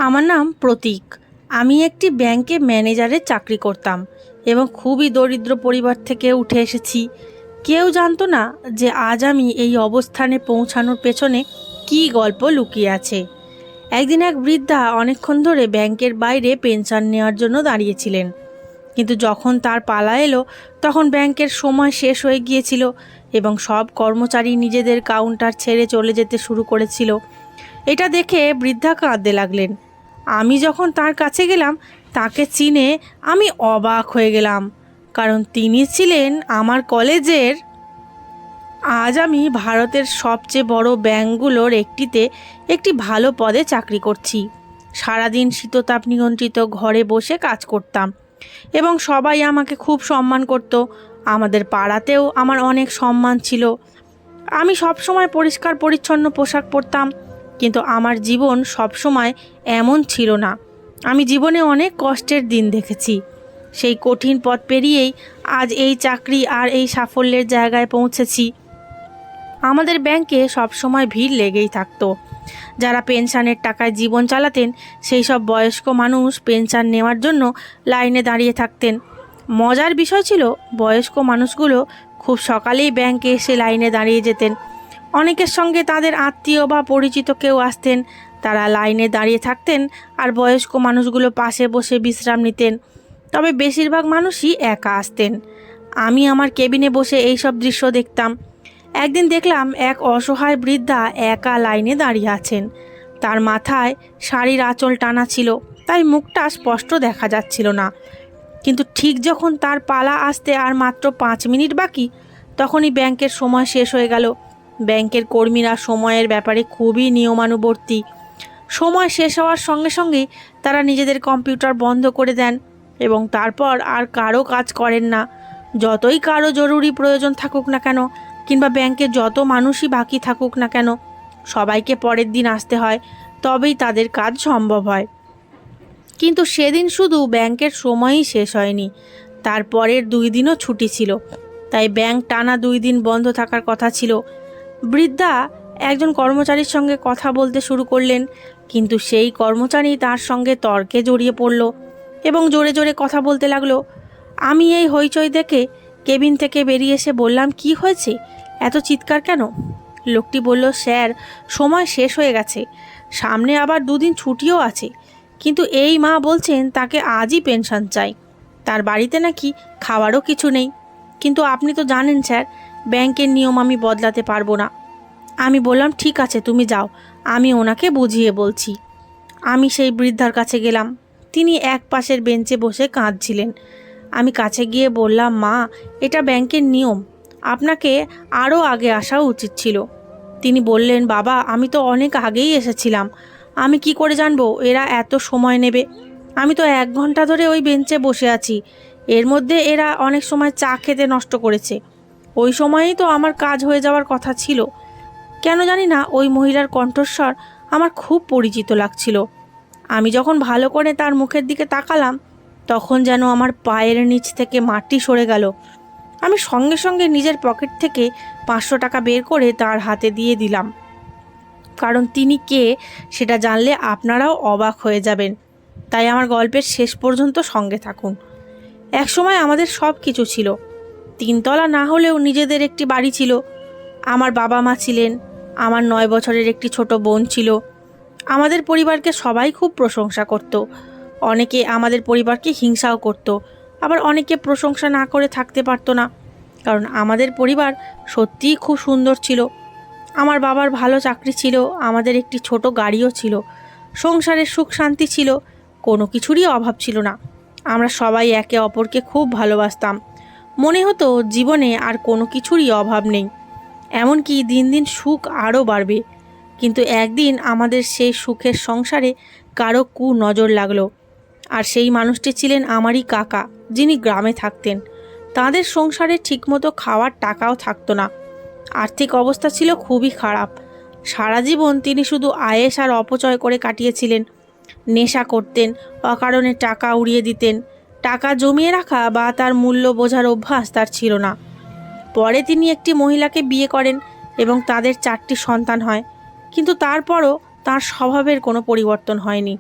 আমার নাম প্রতীক। আমি একটি ব্যাংকে ম্যানেজারের চাকরি করতাম এবং খুবই দরিদ্র পরিবার থেকে উঠে এসেছি। কেউ জানতো না যে আজ আমি এই অবস্থানে পৌঁছানোর পেছনে কী গল্প লুকিয়ে আছে। একদিন এক বৃদ্ধা অনেকক্ষণ ধরে ব্যাংকের বাইরে পেনশন নেওয়ার জন্য দাঁড়িয়েছিলেন, কিন্তু যখন তার পালা এলো তখন ব্যাংকের সময় শেষ হয়ে গিয়েছিল এবং সব কর্মচারী নিজেদের কাউন্টার ছেড়ে চলে যেতে শুরু করেছিল। এটা দেখে বৃদ্ধা কাঁদতে লাগলেন। আমি যখন তার কাছে গেলাম তাকে চিনে আমি অবাক হয়ে গেলাম, কারণ তিনি ছিলেন আমার কলেজের। আজ আমি ভারতের সবচেয়ে বড় ব্যাংকগুলোর একটিতে একটি ভালো পদে চাকরি করছি। সারাদিন শীততাপ নিয়ন্ত্রিত ঘরে বসে কাজ করতাম এবং সবাই আমাকে খুব সম্মান করত। আমাদের পাড়াতেও আমার অনেক সম্মান ছিল। আমি সবসময় পরিষ্কার পরিচ্ছন্ন পোশাক পরতাম, কিন্তু আমার জীবন সবসময় এমন ছিল না। আমি জীবনে অনেক কষ্টের দিন দেখেছি। সেই কঠিন পথ পেরিয়েই আজ এই চাকরি আর এই সাফল্যের জায়গায় পৌঁছেছি। আমাদের ব্যাংকে সবসময় ভিড় লেগেই থাকতো। যারা পেনশনের টাকায় জীবন চালাতেন সেই সব বয়স্ক মানুষ পেনশন নেওয়ার জন্য লাইনে দাঁড়িয়ে থাকতেন। মজার বিষয় ছিল, বয়স্ক মানুষগুলো খুব সকালেই ব্যাংকে এসে লাইনে দাঁড়িয়ে যেতেন। অনেকের সঙ্গে তাদের আত্মীয় বা পরিচিত কেউ আসতেন, তারা লাইনে দাঁড়িয়ে থাকতেন আর বয়স্ক মানুষগুলো পাশে বসে বিশ্রাম নিতেন। তবে বেশিরভাগ মানুষই একা আসতেন। আমি আমার কেবিনে বসে এই সব দৃশ্য দেখতাম। একদিন দেখলাম এক অসহায় বৃদ্ধা একা লাইনে দাঁড়িয়ে আছেন। তার মাথায় শাড়ির আঁচল টানা ছিল, তাই মুখটা স্পষ্ট দেখা যাচ্ছিল না। কিন্তু ঠিক যখন তার পালা আসতে আর মাত্র 5 মিনিট বাকি, তখনই ব্যাংকের সময় শেষ হয়ে গেল। ব্যাংকের কর্মীরা সময়ের ব্যাপারে খুবই নিয়মানুবর্তী। সময় শেষ হওয়ার সঙ্গে সঙ্গেই তারা নিজেদের কম্পিউটার বন্ধ করে দেন এবং তারপর আর কারো কাজ করেন না। যতই কারো জরুরি প্রয়োজন থাকুক না কেন, কিংবা ব্যাংকে যত মানুষই বাকি থাকুক না কেন, সবাইকে পরের দিন আসতে হয়, তবেই তাদের কাজ সম্ভব হয়। কিন্তু সেদিন শুধু ব্যাংকের সময়ই শেষ হয়নি, তারপরের 2 দিনও ছুটি ছিল। তাই ব্যাংক টানা 2 দিন বন্ধ থাকার কথা ছিল। বৃদ্ধা একজন কর্মচারীর সঙ্গে কথা বলতে শুরু করলেন, কিন্তু সেই কর্মচারী তার সঙ্গে তর্কে জড়িয়ে পড়ল এবং জোরে জোরে কথা বলতে লাগলো। আমি এই হইচই দেখে কেবিন থেকে বেরিয়ে এসে বললাম, কি হয়েছে, এত চিৎকার কেন? লোকটি বলল, স্যার, সময় শেষ হয়ে গেছে, সামনে আবার 2 দিন ছুটিও আছে, কিন্তু এই মা বলছেন তাকে আজই পেনশন চাই। তার বাড়িতে নাকি খাওয়ারও কিছু নেই। কিন্তু আপনি তো জানেন স্যার, ব্যাংকের নিয়ম আমি বদলাতে পারবো না। আমি বললাম, ঠিক আছে, তুমি যাও, আমি ওনাকে বুঝিয়ে বলছি। আমি সেই বৃদ্ধার কাছে গেলাম। তিনি এক পাশের বেঞ্চে বসে কাঁদছিলেন। আমি কাছে গিয়ে বললাম, মা, এটা ব্যাংকের নিয়ম, আপনাকে আরও আগে আসা উচিত ছিল। তিনি বললেন, বাবা, আমি তো অনেক আগেই এসেছিলাম, আমি কি করে জানবো এরা এত সময় নেবে? আমি তো 1 ঘন্টা ধরে ওই বেঞ্চে বসে আছি। এর মধ্যে এরা অনেক সময় চা খেতে নষ্ট করেছে। ওই সময়েই তো আমার কাজ হয়ে যাওয়ার কথা ছিল। কেন জানি না ওই মহিলার কণ্ঠস্বর আমার খুব পরিচিত লাগছিল। আমি যখন ভালো করে তার মুখের দিকে তাকালাম, তখন যেন আমার পায়ের নিচ থেকে মাটি সরে গেল। আমি সঙ্গে সঙ্গে নিজের পকেট থেকে 500 টাকা বের করে তার হাতে দিয়ে দিলাম, কারণ তিনি কে সেটা জানলে আপনারাও অবাক হয়ে যাবেন। তাই আমার গল্পের শেষ পর্যন্ত সঙ্গে থাকুন। একসময় আমাদের সব কিছু ছিল। 3 তলা না হলেও নিজেদের একটি বাড়ি ছিল। আমার বাবা মা ছিলেন, আমার 9 বছরের একটি ছোট বোন ছিল। আমাদের পরিবারকে সবাই খুব প্রশংসা করত। অনেকে আমাদের পরিবারকে হিংসাও করত, আবার অনেকে প্রশংসা না করে থাকতে পারতো না, কারণ আমাদের পরিবার সত্যিই খুব সুন্দর ছিল। আমার বাবার ভালো চাকরি ছিল, আমাদের একটি ছোট গাড়িও ছিল, সংসারের সুখ শান্তি ছিল, কোনো কিছুরই অভাব ছিল না। আমরা সবাই একে অপরকে খুব ভালোবাসতাম। মনে হতো জীবনে আর কোনো কিছুরই অভাব নেই, এমনকি দিন দিন সুখ আরও বাড়বে। কিন্তু একদিন আমাদের সেই সুখের সংসারে কারো নজর লাগলো, আর সেই মানুষটি ছিলেন আমারই কাকা, যিনি গ্রামে থাকতেন। তাদের সংসারে ঠিকমতো খাওয়ার টাকাও থাকতো না। আর্থিক অবস্থা ছিল খুবই খারাপ। সারা জীবন তিনি শুধু আয়েশ আর অপচয় করে কাটিয়েছিলেন। নেশা করতেন, অকারণে টাকা উড়িয়ে দিতেন। টাকা জমিয়ে রাখা বা তার মূল্য বোঝার অভ্যাস তার ছিল না। পরে তিনি একটি মহিলাকে বিয়ে করেন এবং তাদের 4টি সন্তান হয়, কিন্তু তারপরও তার স্বভাবের কোনো পরিবর্তন হয়নি।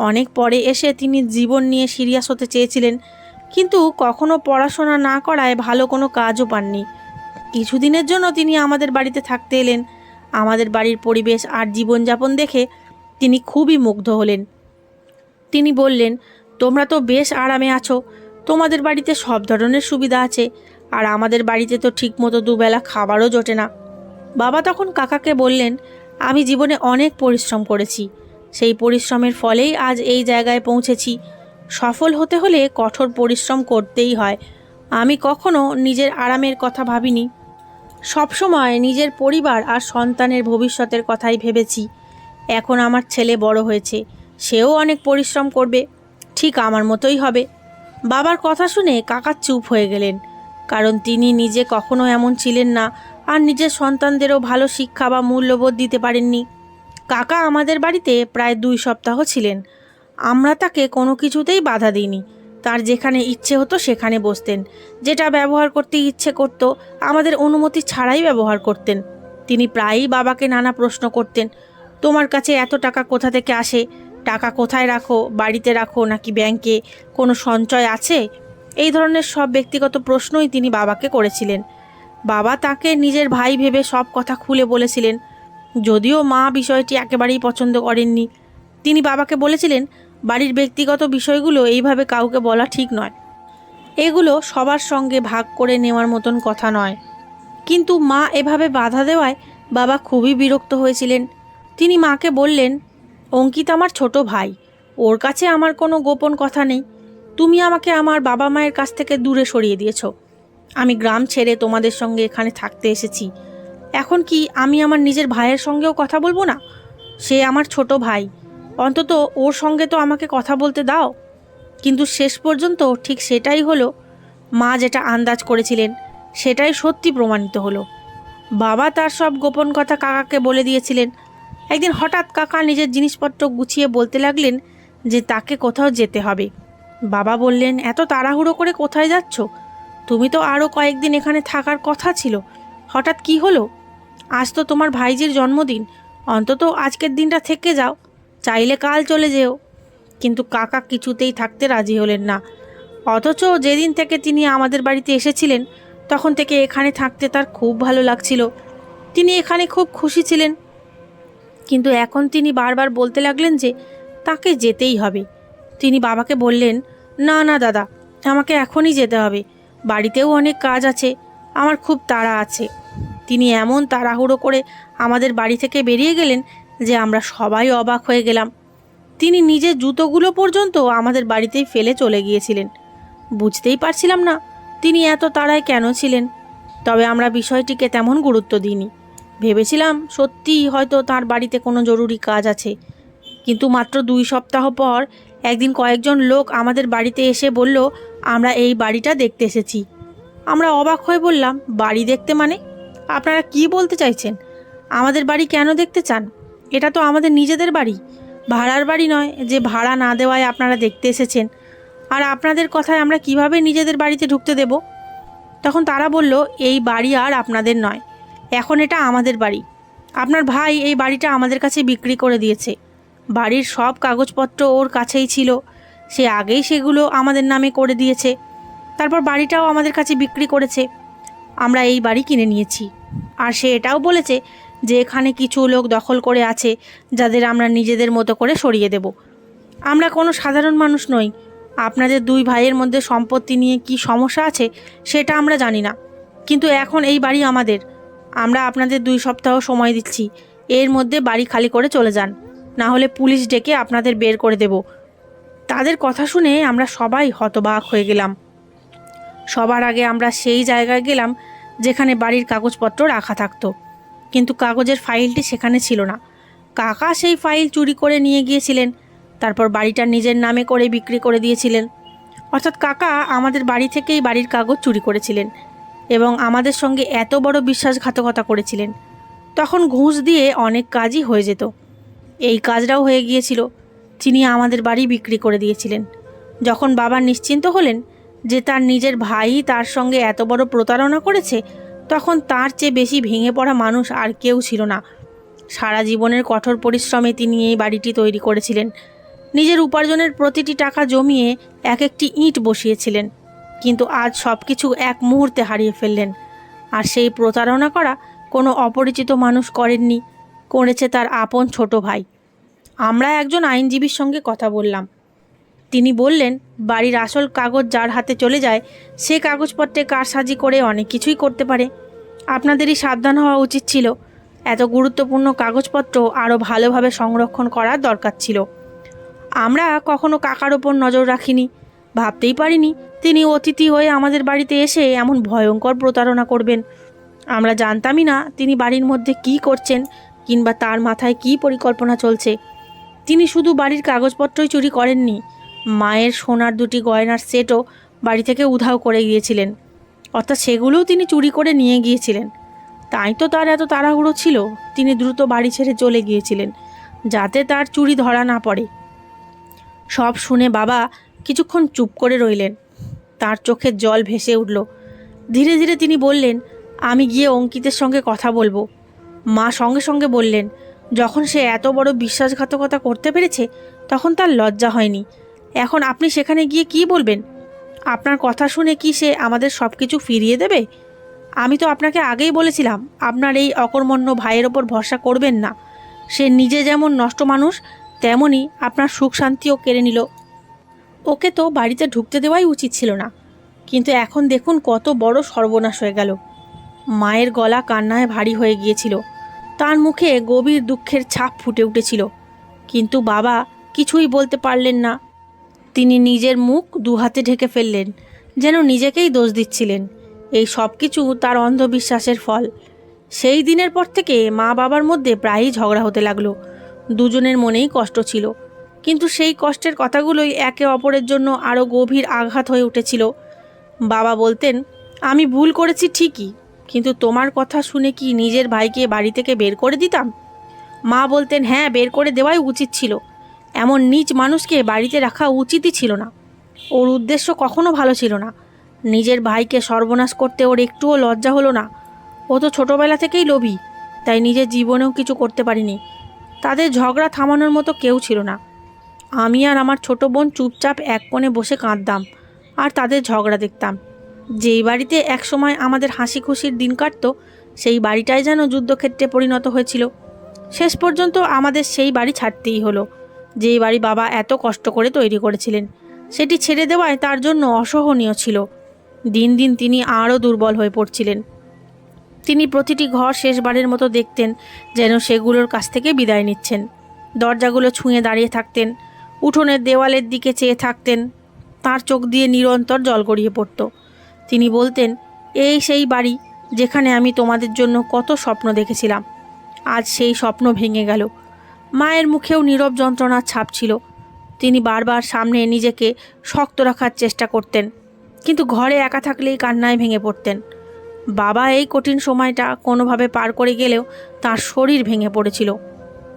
অনেক পরে এসে তিনি জীবন নিয়ে সিরিয়াস হতে চেয়েছিলেন, কিন্তু কখনো পড়াশোনা না করায় ভালো কোনো কাজও পাননি। কিছুদিনের জন্য তিনি আমাদের বাড়িতে থাকতে এলেন। আমাদের বাড়ির পরিবেশ আর জীবনযাপন দেখে তিনি খুবই মুগ্ধ হলেন। তিনি বললেন, তোমরা তো বেশ আরামে আছো, তোমাদের বাড়িতে সব ধরনের সুবিধা আছে, আর আমাদের বাড়িতে তো ঠিকমতো দুবেলা খাবারও জোটে না। বাবা তখন কাকাকে বললেন, আমি জীবনে অনেক পরিশ্রম করেছি, সেই পরিশ্রমের ফলেই আজ এই জায়গায় পৌঁছেছি। সফল হতে হলে কঠোর পরিশ্রম করতেই হয়। আমি কখনো নিজের আরামের কথা ভাবিনি, সবসময় নিজের পরিবার আর সন্তানের ভবিষ্যতের কথাই ভেবেছি। এখন আমার ছেলে বড় হয়েছে, সেও অনেক পরিশ্রম করবে, ঠিক আমার মতোই হবে। বাবার কথা শুনে কাকা চুপ হয়ে গেলেন, কারণ তিনি নিজে কখনো এমন ছিলেন না, আর নিজের সন্তানদেরও ভালো শিক্ষা বা মূল্যবোধ দিতে পারেননি। কাকা আমাদের বাড়িতে প্রায় 2 সপ্তাহ ছিলেন। আমরা তাকে কোনো কিছুতেই বাধা দিইনি। তার যেখানে ইচ্ছে হতো সেখানে বসতেন, যেটা ব্যবহার করতে ইচ্ছে করতো আমাদের অনুমতি ছাড়াই ব্যবহার করতেন। তিনি প্রায়ই বাবাকে নানা প্রশ্ন করতেন, তোমার কাছে এত টাকা কোথা থেকে আসে, টাকা কোথায় রাখো, বাড়িতে রাখো নাকি ব্যাংকে, কোনো সঞ্চয় আছে? এই ধরনের সব ব্যক্তিগত প্রশ্নই তিনি বাবাকে করেছিলেন। বাবা তাকে নিজের ভাই ভেবে সব কথা খুলে বলেছিলেন, যদিও মা বিষয়টি একেবারেই পছন্দ করেননি। তিনি বাবাকে বলেছিলেন, বাড়ির ব্যক্তিগত বিষয়গুলো এইভাবে কাউকে বলা ঠিক নয়, এগুলো সবার সঙ্গে ভাগ করে নেওয়ার মতন কথা নয়। কিন্তু মা এভাবে বাধা দেওয়ায় বাবা খুবই বিরক্ত হয়েছিলেন। তিনি মাকে বললেন, অঙ্কিত আমার ছোট ভাই, ওর কাছে আমার কোনো গোপন কথা নেই। তুমি আমাকে আমার বাবা মায়ের কাছ থেকে দূরে সরিয়ে দিয়েছ। আমি গ্রাম ছেড়ে তোমাদের সঙ্গে এখানে থাকতে এসেছি। এখন কি আমি আমার নিজের ভাইয়ের সঙ্গেও কথা বলবো না? সে আমার ছোট ভাই, অন্তত ওর সঙ্গে তো আমাকে কথা বলতে দাও। কিন্তু শেষ পর্যন্ত ঠিক সেটাই হলো। মা যেটা আন্দাজ করেছিলেন সেটাই সত্যি প্রমাণিত হলো। বাবা তার সব গোপন কথা কাকাকে বলে দিয়েছিলেন। একদিন হঠাৎ কাকা নিজের জিনিসপত্র গুছিয়ে বলতে লাগলেন যে তাকে কোথাও যেতে হবে। বাবা বললেন, এত তাড়াহুড়ো করে কোথায় যাচ্ছ? তুমি তো আরও কয়েকদিন এখানে থাকার কথা ছিল, হঠাৎ কি হলো? আজ তো তোমার ভাইজির জন্মদিন, অন্তত আজকের দিনটা থেকে যাও, চাইলে কাল চলে যেও। কিন্তু কাকা কিছুতেই থাকতে রাজি হলেন না। অথচ যেদিন থেকে তিনি আমাদের বাড়িতে এসেছিলেন তখন থেকে এখানে থাকতে তার খুব ভালো লাগছিল। তিনি এখানে খুব খুশি ছিলেন। কিন্তু এখন তিনি বারবার বলতে লাগলেন যে তাকে যেতেই হবে। তিনি বাবাকে বললেন, না না দাদা, আমাকে এখনই যেতে হবে, বাড়িতেও অনেক কাজ আছে, আমার খুব তাড়া আছে। তিনি এমন তাড়াহুড়ো করে আমাদের বাড়ি থেকে বেরিয়ে গেলেন যে আমরা সবাই অবাক হয়ে গেলাম। তিনি নিজের জুতোগুলো পর্যন্ত আমাদের বাড়িতেই ফেলে চলে গিয়েছিলেন। বুঝতেই পারছিলাম না তিনি এত তাড়ায় কেন ছিলেন। তবে আমরা বিষয়টিকে তেমন গুরুত্ব দিইনি। ভেবেছিলাম সত্যিই হয়তো তার বাড়িতে কোনো জরুরি কাজ আছে। কিন্তু মাত্র 2 সপ্তাহ পর একদিন কয়েকজন লোক আমাদের বাড়িতে এসে বলল, আমরা এই বাড়িটা দেখতে এসেছি। আমরা অবাক হয়ে বললাম, বাড়ি দেখতে মানে? আপনারা কি বলতে চাইছেন? আমাদের বাড়ি কেন দেখতে চান? এটা তো আমাদের নিজেদের বাড়ি, ভাড়ার বাড়ি নয় যে ভাড়া না দেওয়ায় আপনারা দেখতে এসেছেন। আর আপনাদের কথায় আমরা কিভাবে নিজেদের বাড়িতে ঢুকতে দেব? তখন তারা বলল, এই বাড়ি আর আপনাদের নয়, এখন এটা আমাদের বাড়ি। আপনার ভাই এই বাড়িটা আমাদের কাছে বিক্রি করে দিয়েছে। বাড়ির সব কাগজপত্র ওর কাছেই ছিল, সে আগেই সেগুলো আমাদের নামে করে দিয়েছে। তারপর বাড়িটাও আমাদের কাছে বিক্রি করেছে। আমরা এই বাড়ি কিনে নিয়েছি। আর সে এটাও বলেছে যে এখানে কিছু লোক দখল করে আছে, যাদের আমরা নিজেদের মতো করে সরিয়ে দেব। আমরা কোনো সাধারণ মানুষ নই। আপনাদের 2 ভাইয়ের মধ্যে সম্পত্তি নিয়ে কি সমস্যা আছে সেটা আমরা জানি না, কিন্তু এখন এই বাড়ি আমাদের। আমরা আপনাদের 2 সপ্তাহ সময় দিচ্ছি, এর মধ্যে বাড়ি খালি করে চলে যান, না হলে পুলিশ ডেকে আপনাদের বের করে দেব। তাদের কথা শুনে আমরা সবাই হতবাক হয়ে গেলাম। সবার আগে আমরা সেই জায়গায় গেলাম যেখানে বাড়ির কাগজপত্র রাখা থাকতো, কিন্তু কাগজের ফাইলটি সেখানে ছিল না। কাকা সেই ফাইল চুরি করে নিয়ে গিয়েছিলেন, তারপর বাড়িটা নিজের নামে করে বিক্রি করে দিয়েছিলেন। অর্থাৎ কাকা আমাদের বাড়ি থেকেই বাড়ির কাগজ চুরি করেছিলেন এবং আমাদের সঙ্গে এত বড় বিশ্বাসঘাতকতা করেছিলেন। তখন ঘুষ দিয়ে অনেক কাজই হয়ে যেত, এই কাজটাও হয়ে গিয়েছিল। তিনি আমাদের বাড়ি বিক্রি করে দিয়েছিলেন। যখন বাবা নিশ্চিন্ত হলেন যে তার নিজের ভাই তার সঙ্গে এত বড় প্রতারণা করেছে, তখন তার চেয়ে বেশি ভেঙে পড়া মানুষ আর কেউ ছিল না। সারা জীবনের কঠোর পরিশ্রমে তিনি এই বাড়িটি তৈরি করেছিলেন। নিজের উপার্জনের প্রতিটি টাকা জমিয়ে এক একটি ইঁট বসিয়েছিলেন, কিন্তু আজ সব কিছু এক মুহূর্তে হারিয়ে ফেললেন। আর সেই প্রতারণা করা কোনো অপরিচিত মানুষ করেননি, করেছে তার আপন ছোট ভাই। আমরা একজন আইনজীবীর সঙ্গে কথা বললাম। তিনি বললেন, বাড়ির আসল কাগজ যার হাতে চলে যায় সে কাগজপত্রে কারসাজি করে অনেক কিছুই করতে পারে। আপনাদেরই সাবধান হওয়া উচিত ছিল। এত গুরুত্বপূর্ণ কাগজপত্র আরও ভালোভাবে সংরক্ষণ করার দরকার ছিল। আমরা কখনো কাকার ওপর নজর রাখিনি, ভাবতেই পারিনি তিনি অতিথি হয়ে আমাদের বাড়িতে এসে এমন ভয়ঙ্কর প্রতারণা করবেন। আমরা জানতামই না তিনি বাড়ির মধ্যে কী করছেন কিংবা তার মাথায় কী পরিকল্পনা চলছে। তিনি শুধু বাড়ির কাগজপত্রই চুরি করেননি, মায়ের সোনার দুটি গয়নার সেটও বাড়ি থেকে উধাও করে গিয়েছিলেন, অর্থাৎ সেগুলোও তিনি চুরি করে নিয়ে গিয়েছিলেন। তাই তো তার এত তাড়াহুড়ো ছিল, তিনি দ্রুত বাড়ি ছেড়ে চলে গিয়েছিলেন যাতে তার চুরি ধরা না পড়ে। সব শুনে বাবা কিছুক্ষণ চুপ করে রইলেন। তার চোখের জল ভেসে উঠল। ধীরে ধীরে তিনি বললেন, আমি গিয়ে অঙ্কিতের সঙ্গে কথা বলবো। মা সঙ্গে সঙ্গে বললেন, যখন সে এত বড় বিশ্বাসঘাতকতা করতে পেরেছে তখন তার লজ্জা হয়নি। এখন আপনি সেখানে গিয়ে কি বলবেন? আপনার কথা শুনে কি সে আমাদের সব কিছু ফিরিয়ে দেবে? আমি তো আপনাকে আগেই বলেছিলাম আপনার এই অকর্মণ্য ভাইয়ের ওপর ভরসা করবেন না। সে নিজে যেমন নষ্ট মানুষ, তেমনই আপনার সুখ শান্তিও কেড়ে নিল। ওকে তো বাড়িতে ঢুকতে দেওয়াই উচিত ছিল না, কিন্তু এখন দেখুন কত বড় সর্বনাশ হয়ে গেল। মায়ের গলা কান্নায় ভারী হয়ে গিয়েছিল, তার মুখে গভীর দুঃখের ছাপ ফুটে উঠেছিল, কিন্তু বাবা কিছুই বলতে পারলেন না। তিনি নিজের মুখ দুহাতে ঢেকে ফেললেন, যেন নিজেকেই দোষ দিচ্ছিলেন। এই সব কিছু তার অন্ধবিশ্বাসের ফল। সেই দিনের পর থেকে মা বাবার মধ্যে প্রায়ই ঝগড়া হতে লাগলো। দুজনের মনেই কষ্ট ছিল, কিন্তু সেই কষ্টের কথাগুলোই একে অপরের জন্য আরও গভীর আঘাত হয়ে উঠেছিল। বাবা বলতেন, আমি ভুল করেছি ঠিকই, কিন্তু তোমার কথা শুনে কি নিজের ভাইকে বাড়ি থেকে বের করে দিতাম? মা বলতেন, হ্যাঁ, বের করে দেওয়াই উচিত ছিল। এমন নীচ মানুষকে বাড়িতে রাখা উচিতই ছিল না। ওর উদ্দেশ্য কখনো ভালো ছিল না। নিজের ভাইকে সর্বনাশ করতে ওর একটুও লজ্জা হলো না। ও তো ছোটোবেলা থেকেই লোভী, তাই নিজের জীবনেও কিছু করতে পারিনি। তাদের ঝগড়া থামানোর মতো কেউ ছিল না। আমি আর আমার ছোট বোন চুপচাপ এক কোণে বসে কাঁদতাম আর তাদের ঝগড়া দেখতাম। যেই বাড়িতে একসময় আমাদের হাসি খুশির দিন কাটতো, সেই বাড়িটাই যেন যুদ্ধক্ষেত্রে পরিণত হয়েছিল। শেষ পর্যন্ত আমাদের সেই বাড়ি ছাড়তেই হলো। যেই বাড়ি বাবা এত কষ্ট করে তৈরি করেছিলেন, সেটি ছেড়ে দেওয়ায় তার জন্য অসহনীয় ছিল। দিন দিন তিনি আরও দুর্বল হয়ে পড়ছিলেন। তিনি প্রতিটি ঘর শেষবারের মতো দেখতেন, যেন সেগুলোর কাছ থেকে বিদায় নিচ্ছেন। দরজাগুলো ছুঁয়ে দাঁড়িয়ে থাকতেন, উঠোনের দেওয়ালের দিকে চেয়ে থাকতেন। তার চোখ দিয়ে নিরন্তর জল গড়িয়ে পড়ত। তিনি বলতেন, এই সেই বাড়ি যেখানে আমি তোমাদের জন্য কত স্বপ্ন দেখেছিলাম। আজ সেই স্বপ্ন ভেঙে গেল। মায়ের মুখেও নীরব যন্ত্রণার ছাপ ছিল। তিনি বারবার সামনে নিজেকে শক্ত রাখার চেষ্টা করতেন, কিন্তু ঘরে একা থাকলেই কান্নায় ভেঙে পড়তেন। বাবা এই কঠিন সময়টা কোনোভাবে পার করে গেলেও তার শরীর ভেঙে পড়েছিল।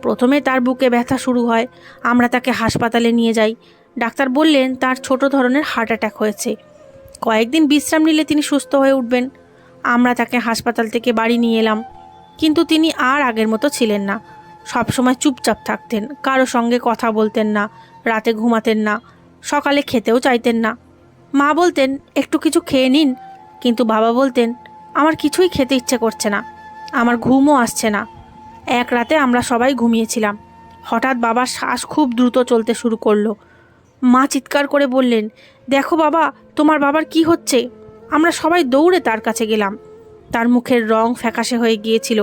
প্রথমে তার বুকে ব্যথা শুরু হয়। আমরা তাকে হাসপাতালে নিয়ে যাই। ডাক্তার বললেন তার ছোট ধরনের হার্ট অ্যাটাক হয়েছে, কয়েকদিন বিশ্রাম নিলে তিনি সুস্থ হয়ে উঠবেন। আমরা তাকে হাসপাতাল থেকে বাড়ি নিয়ে এলাম, কিন্তু তিনি আর আগের মতো ছিলেন না। সবসময় চুপচাপ থাকতেন, কারো সঙ্গে কথা বলতেন না, রাতে ঘুমাতেন না, সকালে খেতেও চাইতেন না। মা বলতেন, একটু কিছু খেয়ে নিন, কিন্তু বাবা বলতেন, আমার কিছুই খেতে ইচ্ছে করছে না, আমার ঘুমও আসছে না। এক রাতে আমরা সবাই ঘুমিয়েছিলাম, হঠাৎ বাবার শ্বাস খুব দ্রুত চলতে শুরু করলো। মা চিৎকার করে বললেন, দেখো বাবা, তোমার বাবার কি হচ্ছে? আমরা সবাই দৌড়ে তার কাছে গেলাম। তার মুখের রং ফ্যাকাশে হয়ে গিয়েছিল।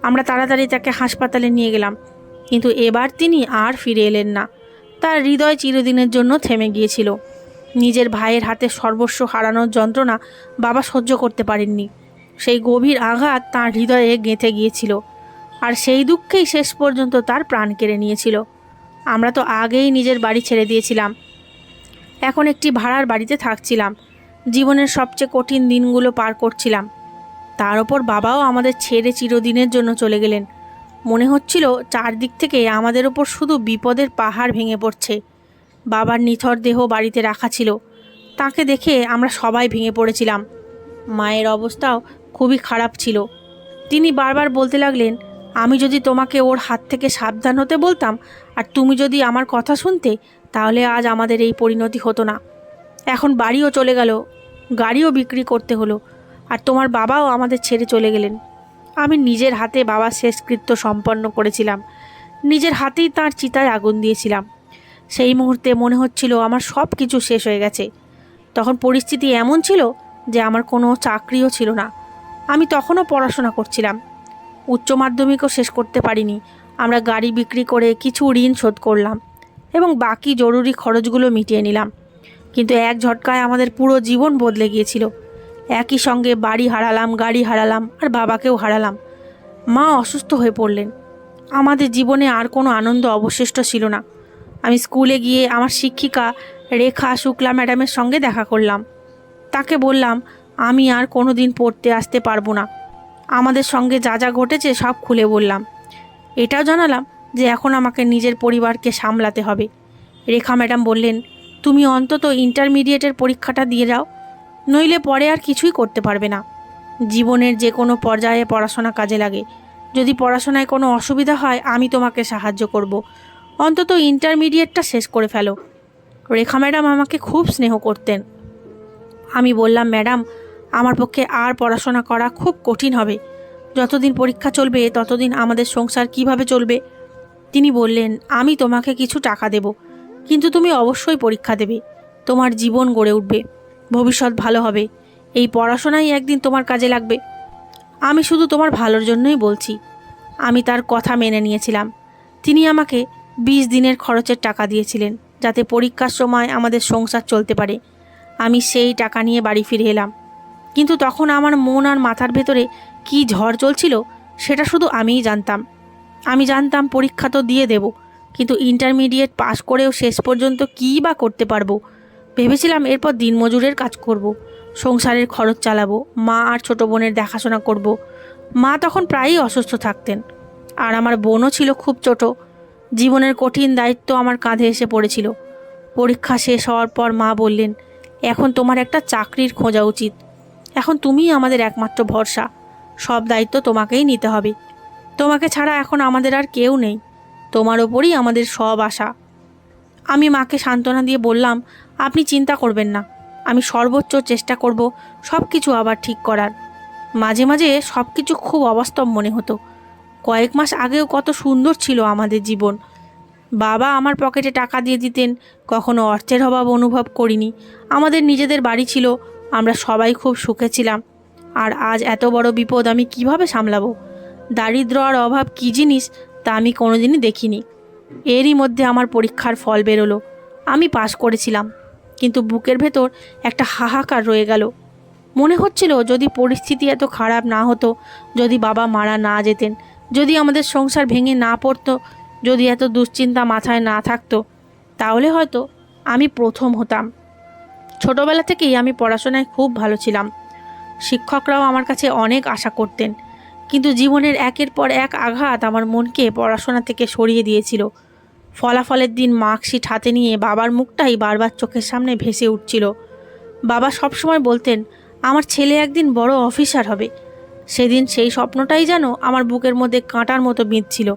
আমরা তাড়াতাড়ি তাকে হাসপাতালে নিয়ে গেলাম, কিন্তু এবার তিনি আর ফিরে এলেন না। তার হৃদয় চিরদিনের জন্য থেমে গিয়েছিল। নিজের ভাইয়ের হাতে সর্বস্ব হারানোর যন্ত্রণা বাবা সহ্য করতে পারেননি। সেই গভীর আঘাত তার হৃদয়ে গেঁথে গিয়েছিল, আর সেই দুঃখেই শেষ পর্যন্ত তার প্রাণ কেড়ে নিয়েছিল। আমরা তো আগেই নিজের বাড়ি ছেড়ে দিয়েছিলাম, এখন একটি ভাড়ার বাড়িতে থাকছিলাম। জীবনের সবচেয়ে কঠিন দিনগুলো পার করছিলাম। তার ওপর বাবাও আমাদের ছেড়ে চিরদিনের জন্য চলে গেলেন। মনে হচ্ছিল চারদিক থেকে আমাদের ওপর শুধু বিপদের পাহাড় ভেঙে পড়ছে। বাবার নিথর দেহ বাড়িতে রাখা ছিল। তাকে দেখে আমরা সবাই ভেঙে পড়েছিলাম। মায়ের অবস্থাও খুবই খারাপ ছিল। তিনি বারবার বলতে লাগলেন, আমি যদি তোমাকে ওর হাত থেকে সাবধান হতে বলতাম আর তুমি যদি আমার কথা শুনতে, তাহলে আজ আমাদের এই পরিণতি হতো না। এখন বাড়িও চলে গেল, গাড়িও বিক্রি করতে হলো, আর তোমার বাবাও আমাদের ছেড়ে চলে গেলেন। আমি নিজের হাতে বাবার শেষকৃত্য সম্পন্ন করেছিলাম, নিজের হাতেই তার চিতায় আগুন দিয়েছিলাম। সেই মুহূর্তে মনে হচ্ছিল আমার সব কিছু শেষ হয়ে গেছে। তখন পরিস্থিতি এমন ছিল যে আমার কোনো চাকরিও ছিল না। আমি তখনও পড়াশোনা করছিলাম, উচ্চ মাধ্যমিকও শেষ করতে পারিনি। আমরা গাড়ি বিক্রি করে কিছু ঋণ শোধ করলাম এবং বাকি জরুরি খরচগুলো মিটিয়ে নিলাম। কিন্তু এক ঝটকায় আমাদের পুরো জীবন বদলে গিয়েছিল। একই সঙ্গে বাড়ি হারালাম, গাড়ি হারালাম, আর বাবাকেও হারালাম। মা অসুস্থ হয়ে পড়লেন। আমাদের জীবনে আর কোনো আনন্দ অবশিষ্ট ছিল না। আমি স্কুলে গিয়ে আমার শিক্ষিকা রেখা শুক্লা ম্যাডামের সঙ্গে দেখা করলাম। তাকে বললাম আমি আর কোনো দিন পড়তে আসতে পারবো না। আমাদের সঙ্গে যা যা ঘটেছে সব খুলে বললাম। এটাও জানালাম যে এখন আমাকে নিজের পরিবারকে সামলাতে হবে। রেখা ম্যাডাম বললেন, তুমি অন্তত ইন্টারমিডিয়েটের পরীক্ষাটা দিয়ে যাও, নইলে পরে আর কিছুই করতে পারবে না। জীবনের যে কোনো পর্যায়ে পড়াশোনা কাজে লাগে। যদি পড়াশোনায় কোনো অসুবিধা হয় আমি তোমাকে সাহায্য করব। অন্তত ইন্টারমিডিয়েটটা শেষ করে ফেলো। রেখা ম্যাডাম আমাকে খুব স্নেহ করতেন। আমি বললাম, ম্যাডাম, আমার পক্ষে আর পড়াশোনা করা খুব কঠিন হবে। যতদিন পরীক্ষা চলবে ততদিন আমাদের সংসার কিভাবে চলবে? তিনি বললেন, আমি তোমাকে কিছু টাকা দেব, কিন্তু তুমি অবশ্যই পরীক্ষা দেবে। তোমার জীবন গড়ে উঠবে, ভবিষ্যৎ ভালো হবে। এই পড়াশোনাই একদিন তোমার কাজে লাগবে। আমি শুধু তোমার ভালোর জন্যই বলছি। আমি তার কথা মেনে নিয়েছিলাম। তিনি আমাকে 20 দিনের খরচের টাকা দিয়েছিলেন, যাতে পরীক্ষার সময় আমাদের সংসার চলতে পারে। আমি সেই টাকা নিয়ে বাড়ি ফিরে এলাম। কিন্তু তখন আমার মন আর মাথার ভেতরে কী ঝড় চলছিল সেটা শুধু আমিই জানতাম। আমি জানতাম পরীক্ষা তো দিয়ে দেব, কিন্তু ইন্টারমিডিয়েট পাশ করেও শেষ পর্যন্ত কী বা করতে পারবো। ভেবেছিলাম এরপর দিনমজুরের কাজ করব, সংসারের খরচ চালাবো, মা আর ছোটো বোনের দেখাশোনা করব। মা তখন প্রায়ই অসুস্থ থাকতেন, আর আমার বোনও ছিল খুব ছোট। জীবনের কঠিন দায়িত্ব আমার কাঁধে এসে পড়েছিল। পরীক্ষা শেষ হওয়ার পর মা বললেন, এখন তোমার একটা চাকরির খোঁজা উচিত। এখন তুমিই আমাদের একমাত্র ভরসা। সব দায়িত্ব তোমাকেই নিতে হবে। তোমাকে ছাড়া এখন আমাদের আর কেউ নেই। তোমার ওপরই আমাদের সব আশা। আমি মাকে সান্ত্বনা দিয়ে বললাম, আপনি চিন্তা করবেন না, আমি সর্বোচ্চ চেষ্টা করব সব কিছু আবার ঠিক করার। মাঝে মাঝে সব কিছু খুব অবাস্তব মনে হতো। কয়েক মাস আগেও কত সুন্দর ছিল আমাদের জীবন। বাবা আমার পকেটে টাকা দিয়ে দিতেন, কখনো অর্থের অভাব অনুভব করিনি। আমাদের নিজেদের বাড়ি ছিল, আমরা সবাই খুব সুখে ছিলাম। আর আজ এত বড় বিপদ আমি কিভাবে সামলাবো? দারিদ্র্য আর অভাব কী জিনিস তা আমি কোনোদিনই দেখিনি। এরই মধ্যে আমার পরীক্ষার ফল বেরোলো। আমি পাশ করেছিলাম, কিন্তু বুকের ভেতর একটা হাহাকার রয়ে গেল। মনে হচ্ছিল যদি পরিস্থিতি এত খারাপ না হতো, যদি বাবা মারা না যেতেন, যদি আমাদের সংসার ভেঙে না পড়তো, যদি এত দুশ্চিন্তা মাথায় না থাকতো, তাহলে হয়তো আমি প্রথম হতাম। ছোটবেলা থেকেই আমি পড়াশোনায় খুব ভালো ছিলাম। শিক্ষকরাও আমার কাছে অনেক আশা করতেন। কিন্তু জীবনের একের পর এক আঘাত আমার মনকে পড়াশোনা থেকে সরিয়ে দিয়েছিল। ফলাফলের দিন মার্কশিট হাতে নিয়ে বাবার মুখটাই বারবার চোখের সামনে ভেসে উঠছিল। বাবা সবসময় বলতেন, আমার ছেলে একদিন বড় অফিসার হবে। সেদিন সেই স্বপ্নটাই যেন আমার বুকের মধ্যে কাঁটার মতো বিঁধছিল।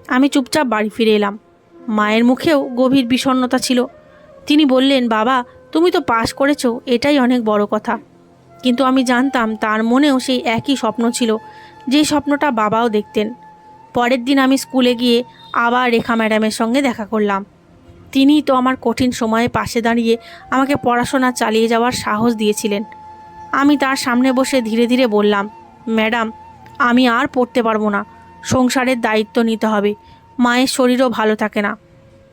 আমি চুপচাপ বাড়ি ফিরে এলাম। মায়ের মুখেও গভীর বিষণ্ণতা ছিল। তিনি বললেন, বাবা, তুমি তো পাশ করেছো, এটাই অনেক বড় কথা। কিন্তু আমি জানতাম তার মনেও সেই একই স্বপ্ন ছিল, যে স্বপ্নটা বাবাও দেখতেন। পরের দিন আমি স্কুলে গিয়ে আবার রেখা ম্যাডামের সঙ্গে দেখা করলাম। তিনিই তো আমার কঠিন সময়ে পাশে দাঁড়িয়ে আমাকে পড়াশোনা চালিয়ে যাওয়ার সাহস দিয়েছিলেন। আমি তার সামনে বসে ধীরে ধীরে বললাম, ম্যাডাম, আমি আর পড়তে পারবো না। সংসারের দায়িত্ব নিতে হবে, মায়ের শরীরও ভালো থাকে না।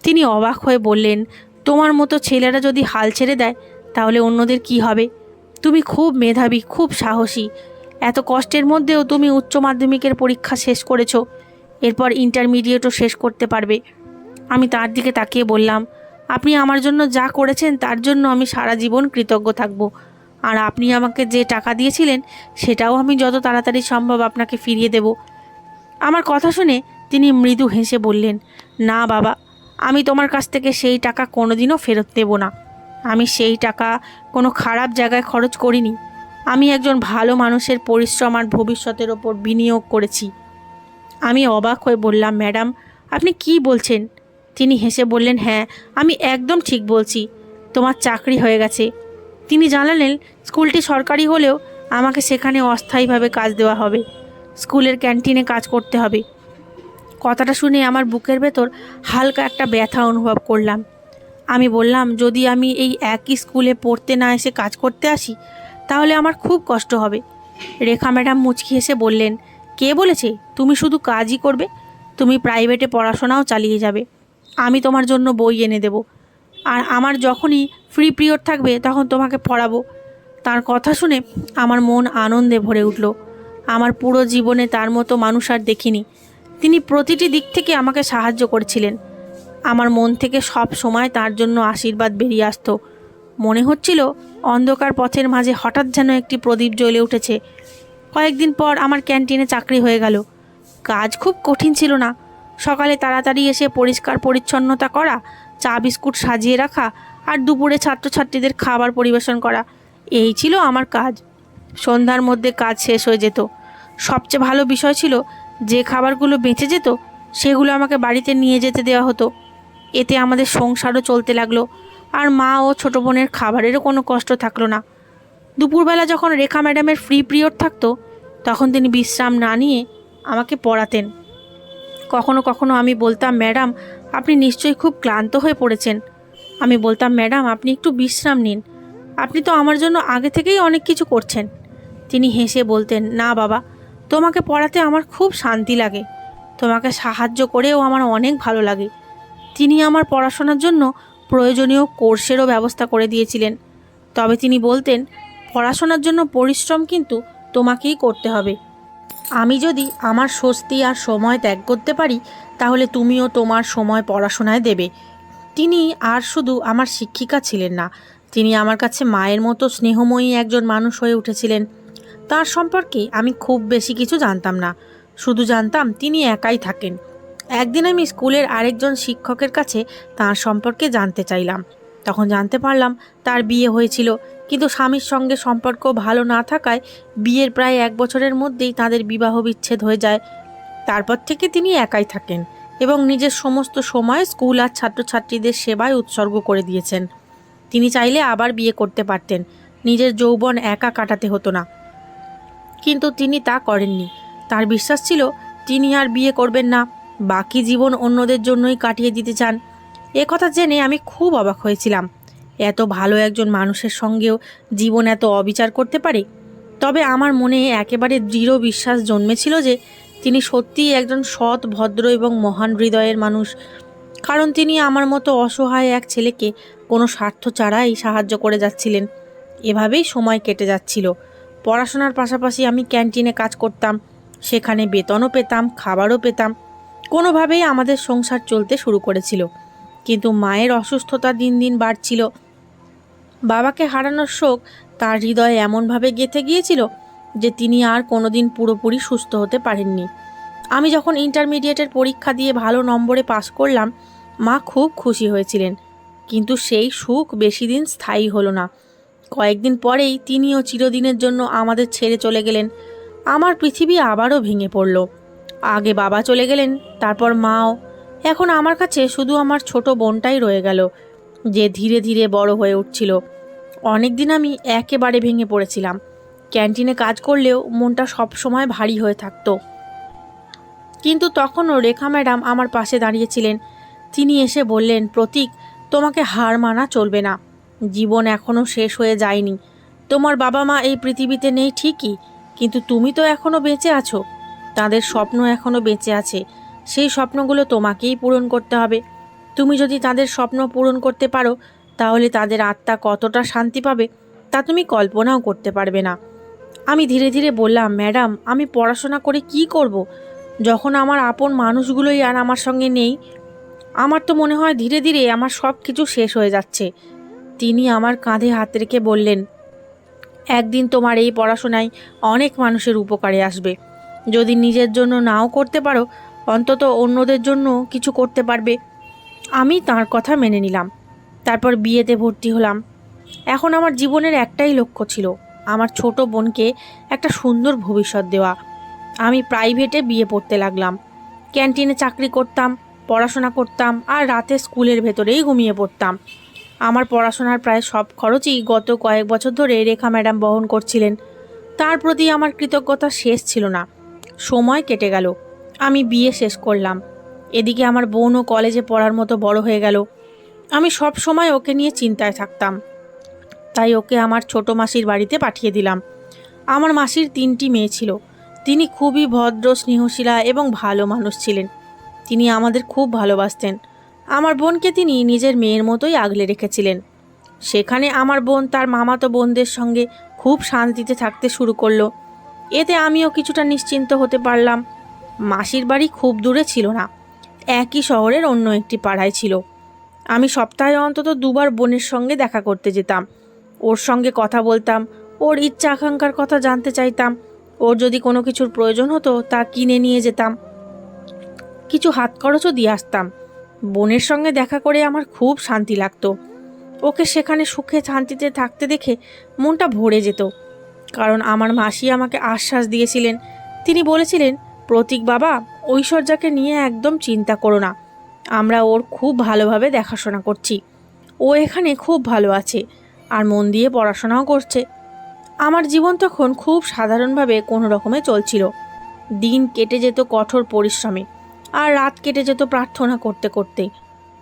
তিনি অবাক হয়ে বললেন, তোমার মতো ছেলেরা যদি হাল ছেড়ে দেয় তাহলে অন্যদের কি হবে? তুমি খুব মেধাবী, খুব সাহসী। এত কষ্টের মধ্যেও তুমি উচ্চ মাধ্যমিকের পরীক্ষা শেষ করেছো, এরপর ইন্টারমিডিয়েটও শেষ করতে পারবে। আমি তার দিকে তাকিয়ে বললাম, আপনি আমার জন্য যা করেছেন তার জন্য আমি সারা জীবন কৃতজ্ঞ থাকব। আর আপনি আমাকে যে টাকা দিয়েছিলেন সেটাও আমি যত তাড়াতাড়ি সম্ভব আপনাকে ফিরিয়ে দেব। আমার কথা শুনে তিনি মৃদু হেসে বললেন, না বাবা, আমি তোমার কাছ থেকে সেই টাকা কোনোদিনও ফেরত দেব না। আমি সেই টাকা কোনো খারাপ জায়গায় খরচ করিনি। আমি একজন ভালো মানুষের পরিশ্রম আর ভবিষ্যতের ওপর বিনিয়োগ করেছি। আমি অবাক হয়ে বললাম, ম্যাডাম আপনি কি বলছেন? তিনি হেসে বললেন, হ্যাঁ আমি একদম ঠিক বলছি, তোমার চাকরি হয়ে গেছে। তিনি জানালেন স্কুলটি সরকারি হলেও আমাকে সেখানে অস্থায়ীভাবে কাজ দেওয়া হবে, স্কুলের ক্যান্টিনে কাজ করতে হবে। কথাটা শুনে আমার বুকের ভেতর হালকা একটা ব্যথা অনুভব করলাম। আমি বললাম, যদি আমি এই একই স্কুলে পড়তে না এসে কাজ করতে আসি তাহলে আমার খুব কষ্ট হবে। রেখা ম্যাডাম মুচকি এসে বললেন, কে বলেছে তুমি শুধু কাজই করবে? তুমি প্রাইভেটে পড়াশোনাও চালিয়ে যাবে, আমি তোমার জন্য বই এনে দেব, আর আমার যখনই ফ্রি পিরিয়ড থাকবে তখন তোমাকে পড়াবো। তার কথা শুনে আমার মন আনন্দে ভরে উঠল। আমার পুরো জীবনে তার মতো মানুষ আর দেখিনি। তিনি প্রতিটি দিক থেকে আমাকে সাহায্য করেছিলেন। আমার মন থেকে সব সময় তার জন্য আশীর্বাদ বেরিয়ে আসতো। মনে হচ্ছিল অন্ধকার পথের মাঝে হঠাৎ যেন একটি প্রদীপ জ্বলে উঠেছে। কয়েকদিন পর আমার ক্যান্টিনে চাকরি হয়ে গেল। কাজ খুব কঠিন ছিল না। সকালে তাড়াতাড়ি এসে পরিষ্কার পরিচ্ছন্নতা করা, চা বিস্কুট সাজিয়ে রাখা, আর দুপুরে ছাত্রছাত্রীদের খাবার পরিবেশন করা, এই ছিল আমার কাজ। সন্ধ্যার মধ্যে কাজ শেষ হয়ে যেত। সবচেয়ে ভালো বিষয় ছিল, যে খাবারগুলো বেঁচে যেত সেগুলো আমাকে বাড়িতে নিয়ে যেতে দেওয়া হতো। এতে আমাদের সংসারও চলতে লাগলো, আর মা ও ছোটো বোনের খাবারেরও কোনো কষ্ট থাকলো না। দুপুরবেলা যখন রেখা ম্যাডামের ফ্রি পিরিয়ড থাকতো তখন তিনি বিশ্রাম না নিয়ে আমাকে পড়াতেন। কখনো কখনো আমি বলতাম, ম্যাডাম আপনি নিশ্চয়ই খুব ক্লান্ত হয়ে পড়েছেন। আমি বলতাম, ম্যাডাম আপনি একটু বিশ্রাম নিন, আপনি তো আমার জন্য আগে থেকেই অনেক কিছু করছেন। তিনি হেসে বলতেন, না বাবা, তোমাকে পড়াতে আমার খুব শান্তি লাগে, তোমাকে সাহায্য করেও আমার অনেক ভালো লাগে। তিনি আমার পড়াশোনার জন্য প্রয়োজনীয় কোর্সেরও ব্যবস্থা করে দিয়েছিলেন। তবে তিনি বলতেন, পড়াশোনার জন্য পরিশ্রম কিন্তু তোমাকেই করতে হবে। আমি যদি আমার স্বস্তি আর সময় ত্যাগ করতে পারি তাহলে তুমিও তোমার সময় পড়াশোনায় দেবে। তিনি আর শুধু আমার শিক্ষিকা ছিলেন না, তিনি আমার কাছে মায়ের মতো স্নেহময়ী একজন মানুষ হয়ে উঠেছিলেন। তার সম্পর্কে আমি খুব বেশি কিছু জানতাম না, শুধু জানতাম তিনি একাই থাকেন। একদিন আমি স্কুলের আরেকজন শিক্ষকের কাছে তার সম্পর্কে জানতে চাইলাম। তখন জানতে পারলাম তার বিয়ে হয়েছিল, কিন্তু স্বামীর সঙ্গে সম্পর্ক ভালো না থাকায় বিয়ের প্রায় 1 বছরের মধ্যেই তাদের বিবাহ বিচ্ছেদ হয়ে যায়। তারপর থেকে তিনি একাই থাকেন এবং নিজের সমস্ত সময় স্কুল আর ছাত্রছাত্রীদের সেবায় উৎসর্গ করে দিয়েছেন। তিনি চাইলে আবার বিয়ে করতে পারতেন, নিজের যৌবন একা কাটাতে হতো না, কিন্তু তিনি তা করেননি। তার বিশ্বাস ছিল তিনি আর বিয়ে করবেন না, বাকি জীবন অন্যদের জন্যই কাটিয়ে দিতে চান। এ কথা জেনে আমি খুব অবাক হয়েছিলাম। এত ভালো একজন মানুষের সঙ্গেও জীবন এত অবিচার করতে পারে। তবে আমার মনে একেবারে দৃঢ় বিশ্বাস জন্মেছিল যে তিনি সত্যিই একজন সৎ, ভদ্র এবং মহান হৃদয়ের মানুষ। কারণ তিনি আমার মতো অসহায় এক ছেলেকে কোনো স্বার্থ ছাড়াই সাহায্য করে যাচ্ছিলেন। এভাবেই সময় কেটে যাচ্ছিল। পড়াশোনার পাশাপাশি আমি ক্যান্টিনে কাজ করতাম, সেখানে বেতনও পেতাম, খাবারও পেতাম। কোনোভাবেই আমাদের সংসার চলতে শুরু করেছিল। কিন্তু মায়ের অসুস্থতা দিন দিন বাড়ছিল। বাবাকে হারানোর শোক তার হৃদয়ে এমনভাবে গেঁথে গিয়েছিল যে তিনি আর কোনোদিন পুরোপুরি সুস্থ হতে পারেননি। আমি যখন ইন্টারমিডিয়েটের পরীক্ষা দিয়ে ভালো নম্বরে পাশ করলাম, মা খুব খুশি হয়েছিলেন, কিন্তু সেই সুখ বেশি দিন স্থায়ী হলো না। কয়েকদিন পরেই তিনিও চিরদিনের জন্য আমাদের ছেড়ে চলে গেলেন। আমার পৃথিবী আবারও ভেঙে পড়ল। আগে বাবা চলে গেলেন, তারপর মাও। এখন আমার কাছে শুধু আমার ছোট বোনটাই রয়ে গেল, যে ধীরে ধীরে বড় হয়ে উঠছিল। অনেক দিন আমি একেবারে ভেঙে পড়েছিলাম। ক্যান্টিনে কাজ করলেও মনটা সব সময় ভারী হয়ে থাকতো। কিন্তু তখনও রেখা ম্যাডাম আমার পাশে দাঁড়িয়েছিলেন। তিনি এসে বললেন, প্রতীক, তোমাকে হার মানা চলবে না, জীবন এখনও শেষ হয়ে যায়নি। তোমার বাবা মা এই পৃথিবীতে নেই ঠিকই, কিন্তু তুমি তো এখনও বেঁচে আছো। তাদের স্বপ্ন এখনও বেঁচে আছে, সেই স্বপ্নগুলো তোমাকেই পূরণ করতে হবে। তুমি যদি তাদের স্বপ্ন পূরণ করতে পারো তাহলে তাদের আত্মা কতটা শান্তি পাবে তা তুমি কল্পনাও করতে পারবে না। আমি ধীরে ধীরে বললাম, ম্যাডাম আমি পড়াশোনা করে কি করব, যখন আমার আপন মানুষগুলোই আর আমার সঙ্গে নেই? আমার তো মনে হয় ধীরে ধীরে আমার সব কিছু শেষ হয়ে যাচ্ছে। তিনি আমার কাঁধে হাত রেখে বললেন, একদিন তোমার এই পড়াশোনায় অনেক মানুষের উপকারে আসবে। যদি নিজের জন্য নাও করতে পারো, অন্তত অন্যদের জন্য কিছু করতে পারবে। আমি তার কথা মেনে নিলাম। তারপর বিয়েতে ভর্তি হলাম। এখন আমার জীবনের একটাই লক্ষ্য ছিল, আমার ছোট বোনকে একটা সুন্দর ভবিষ্যৎ দেওয়া। আমি প্রাইভেটে বিয়ে পড়তে লাগলাম। ক্যান্টিনে চাকরি করতাম, পড়াশোনা করতাম আর রাতে স্কুলের ভেতরেই ঘুমিয়ে পড়তাম। আমার পড়াশোনার প্রায় সব খরচই গত কয়েক বছর ধরে রেখা ম্যাডাম বহন করছিলেন। তার প্রতি আমার কৃতজ্ঞতা শেষ ছিল না। সময় কেটে গেল, আমি বিয়ে শেষ করলাম। এদিকে আমার বোনও কলেজে পড়ার মতো বড় হয়ে গেল। আমি সব সময় ওকে নিয়ে চিন্তায় থাকতাম, তাই ওকে আমার ছোট মাসির বাড়িতে পাঠিয়ে দিলাম। আমার মাসির 3টি মেয়ে ছিল। তিনি খুবই ভদ্র, স্নেহশীলা এবং ভালো মানুষ ছিলেন। তিনি আমাদের খুব ভালোবাসতেন। আমার বোনকে তিনি নিজের মেয়ের মতোই আগলে রেখেছিলেন। সেখানে আমার বোন তার মামাতো বোনদের সঙ্গে খুব শান্তিতে থাকতে শুরু করলো। এতে আমিও কিছুটা নিশ্চিন্ত হতে পারলাম। মাসির বাড়ি খুব দূরে ছিল না, একই শহরের অন্য একটি পাড়ায় ছিল। আমি সপ্তাহে অন্তত 2বার বোনের সঙ্গে দেখা করতে যেতাম। ওর সঙ্গে কথা বলতাম, ওর ইচ্ছা আকাঙ্ক্ষার কথা জানতে চাইতাম। ওর যদি কোনো কিছুর প্রয়োজন হতো তা কিনে নিয়ে যেতাম, কিছু হাত খরচও দিয়ে আসতাম। বোনের সঙ্গে দেখা করে আমার খুব শান্তি লাগতো। ওকে সেখানে সুখে শান্তিতে থাকতে দেখে মনটা ভরে যেত। কারণ আমার মাসি আমাকে আশ্বাস দিয়েছিলেন। তিনি বলেছিলেন, প্রতীক বাবা, ঐশ্বর্যাকে নিয়ে একদম চিন্তা করো না, আমরা ওর খুব ভালোভাবে দেখাশোনা করছি। ও এখানে খুব ভালো আছে আর মন দিয়ে পড়াশোনাও করছে। আমার জীবন তখন খুব সাধারণভাবে কোনো রকমে চলছিল। দিন কেটে যেত কঠোর পরিশ্রমে, আর রাত কেটে যেত প্রার্থনা করতে করতে।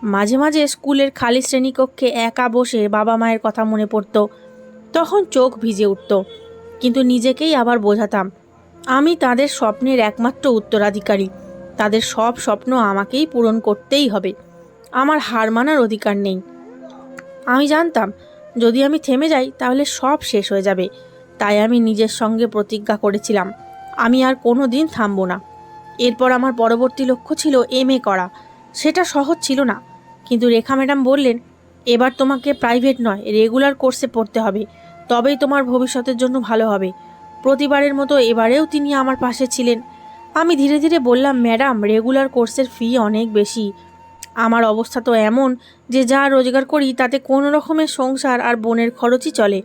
মাঝে মাঝে স্কুলের খালি শ্রেণীকক্ষে একা বসে বাবা মায়ের কথা মনে পড়ত। তখন চোখ ভিজে উঠত, কিন্তু নিজেকেই আবার বোঝাতাম আমি তাদের স্বপ্নের একমাত্র উত্তরাধিকারী। তাদের সব স্বপ্ন আমাকেই পূরণ করতেই হবে, আমার হার মানার অধিকার নেই। আমি জানতাম যদি আমি থেমে যাই তাহলে সব শেষ হয়ে যাবে। তাই আমি নিজের সঙ্গে প্রতিজ্ঞা করেছিলাম আমি আর কোনো দিন থামব না। এরপর আমার পরবর্তী লক্ষ্য ছিল MA করা। সেটা সহজ ছিল না, কিন্তু রেখা ম্যাডাম বললেন, এবার তোমাকে প্রাইভেট নয়, রেগুলার কোর্সে পড়তে হবে, তবেই তোমার ভবিষ্যতের জন্য ভালো হবে। প্রতিবারের মতো এবারেও তিনি আমার পাশে ছিলেন। আমি ধীরে ধীরে বললাম, ম্যাডাম, রেগুলার কোর্সের ফি অনেক বেশি। আমার অবস্থা তো এমন যে যা রোজগার করি তাতে কোনো রকমের সংসার আর বোনের খরচই চলে,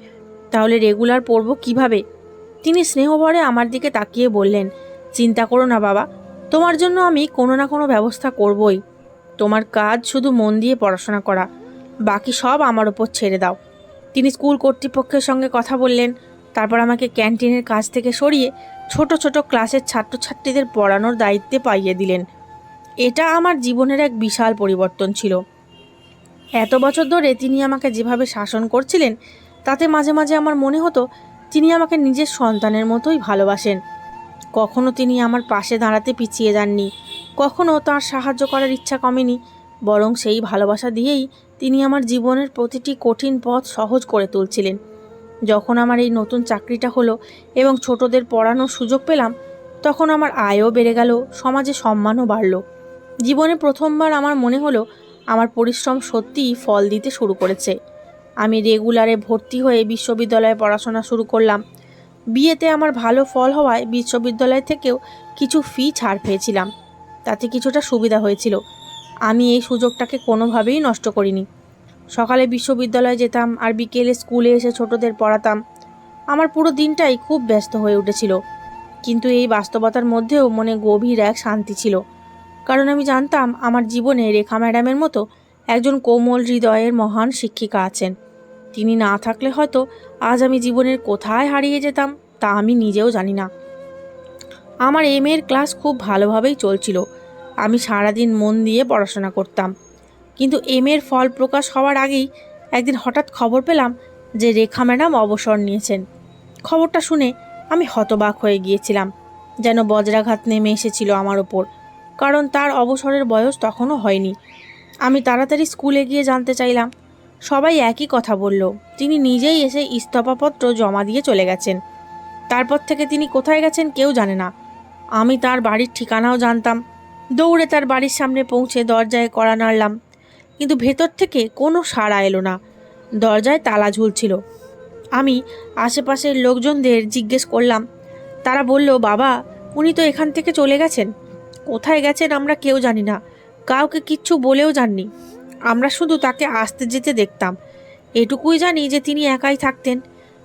তাহলে রেগুলার পড়ব কিভাবে? তিনি স্নেহভরে আমার দিকে তাকিয়ে বললেন, চিন্তা করো না বাবা, তোমার জন্য আমি কোনো না কোনো ব্যবস্থা করবই। তোমার কাজ শুধু মন দিয়ে পড়াশোনা করা, বাকি সব আমার ওপর ছেড়ে দাও। তিনি স্কুল কর্তৃপক্ষের সঙ্গে কথা বললেন। তারপর আমাকে ক্যান্টিনের কাজ থেকে সরিয়ে ছোট ছোট ক্লাসের ছাত্রছাত্রীদের পড়ানোর দায়িত্বে পাইয়ে দিলেন। এটা আমার জীবনের এক বিশাল পরিবর্তন ছিল। এত বছর ধরে তিনি আমাকে যেভাবে শাসন করছিলেন তাতে মাঝে মাঝে আমার মনে হতো তিনি আমাকে নিজের সন্তানের মতোই ভালোবাসেন। কখনো তিনি আমার পাশে দাঁড়াতে পিছিয়ে যাননি, কখনো তার সাহায্য করার ইচ্ছা কমেনি, বরং সেই ভালোবাসা দিয়েই তিনি আমার জীবনের প্রতিটি কঠিন পথ সহজ করে তুলছিলেন। যখন আমার এই নতুন চাকরিটা হলো এবং ছোটদের পড়ানোর সুযোগ পেলাম, তখন আমার আয়ও বেড়ে গেল, সমাজে সম্মানও বাড়ল। জীবনে প্রথমবার আমার মনে হলো আমার পরিশ্রম সত্যিই ফল দিতে শুরু করেছে। আমি রেগুলারে ভর্তি হয়ে বিশ্ববিদ্যালয়ে পড়াশোনা শুরু করলাম। বিয়েতে আমার ভালো ফল হওয়ায় বিশ্ববিদ্যালয় থেকেও কিছু ফি ছাড় পেয়েছিলাম, তাতে কিছুটা সুবিধা হয়েছিল। আমি এই সুযোগটাকে কোনোভাবেই নষ্ট করিনি। সকালে বিশ্ববিদ্যালয়ে যেতাম আর বিকেলে স্কুলে এসে ছোটদের পড়াতাম। আমার পুরো দিনটাই খুব ব্যস্ত হয়ে উঠেছিল, কিন্তু এই বাস্তবতার মধ্যেও মনে গভীর এক শান্তি ছিল। কারণ আমি জানতাম আমার জীবনে রেখা ম্যাডামের মতো একজন কোমল হৃদয়ের মহান শিক্ষিকা আছেন। তিনি না থাকলে হয়তো আজ আমি জীবনের কোথায় হারিয়ে যেতাম তা আমি নিজেও জানি না। আমার MA এর ক্লাস খুব ভালোভাবেই চলছিল। আমি সারাদিন মন দিয়ে পড়াশোনা করতাম। কিন্তু MA এর ফল প্রকাশ হওয়ার আগেই একদিন হঠাৎ খবর পেলাম যে রেখা ম্যাডাম অবসর নিয়েছেন। খবরটা শুনে আমি হতবাক হয়ে গিয়েছিলাম, যেন বজ্রাঘাত নেমে এসেছিল আমার ওপর। কারণ তার অবসরের বয়স তখনও হয়নি। আমি তাড়াতাড়ি স্কুলে গিয়ে জানতে চাইলাম। সবাই একই কথা বলল, তিনি নিজেই এসে ইস্তফাপত্র জমা দিয়ে চলে গেছেন। তারপর থেকে তিনি কোথায় গেছেন কেউ জানে না। আমি তার বাড়ির ঠিকানাও জানতাম। দৌড়ে তার বাড়ির সামনে পৌঁছে দরজায় কড়া নাড়লাম, কিন্তু ভেতর থেকে কোনো সাড়া এলো না। দরজায় তালা ঝুলছিল। আমি আশেপাশের লোকজনদের জিজ্ঞেস করলাম। তারা বলল, বাবা, উনি তো এখান থেকে চলে গেছেন। কোথায় গেছেন আমরা কেউ জানি না, কাউকে কিচ্ছু বলেও যাননি। আমরা শুধু তাকে আসতে যেতে দেখতাম। এটুকুই জানি যে তিনি একাই থাকতেন।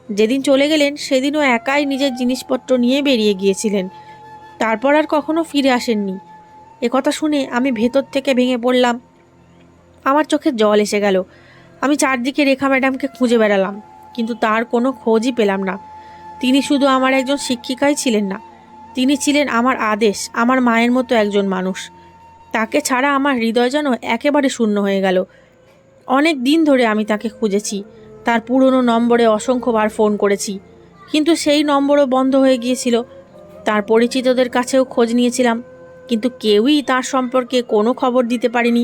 যেদিন চলে গেলেন সেদিনও একাই নিজের জিনিসপত্র নিয়ে বেরিয়ে গিয়েছিলেন। তারপর আর কখনো ফিরে আসেননি। কথা শুনে আমি ভেতর থেকে ভেঙে পড়লাম। আমার চোখে জল এসে গেল। আমি চারদিকে রেখা ম্যাডামকে খুঁজে বেড়ালাম, কিন্তু তার কোনো খোঁজই পেলাম না। তিনি শুধু আমার একজন শিক্ষিকাই ছিলেন না, তিনি ছিলেন আমার আদেশ, আমার মায়ের মতো একজন মানুষ। তাকে ছাড়া আমার হৃদয় যেন একেবারে শূন্য হয়ে গেল। অনেক দিন ধরে আমি তাকে খুঁজেছি, তার পুরনো নম্বরে অসংখ্যবার ফোন করেছি, কিন্তু সেই নম্বরও বন্ধ হয়ে গিয়েছিল। তার পরিচিতদের কাছেও খোঁজ নিয়েছিলাম, কিন্তু কেউই তার সম্পর্কে কোনো খবর দিতে পারেনি।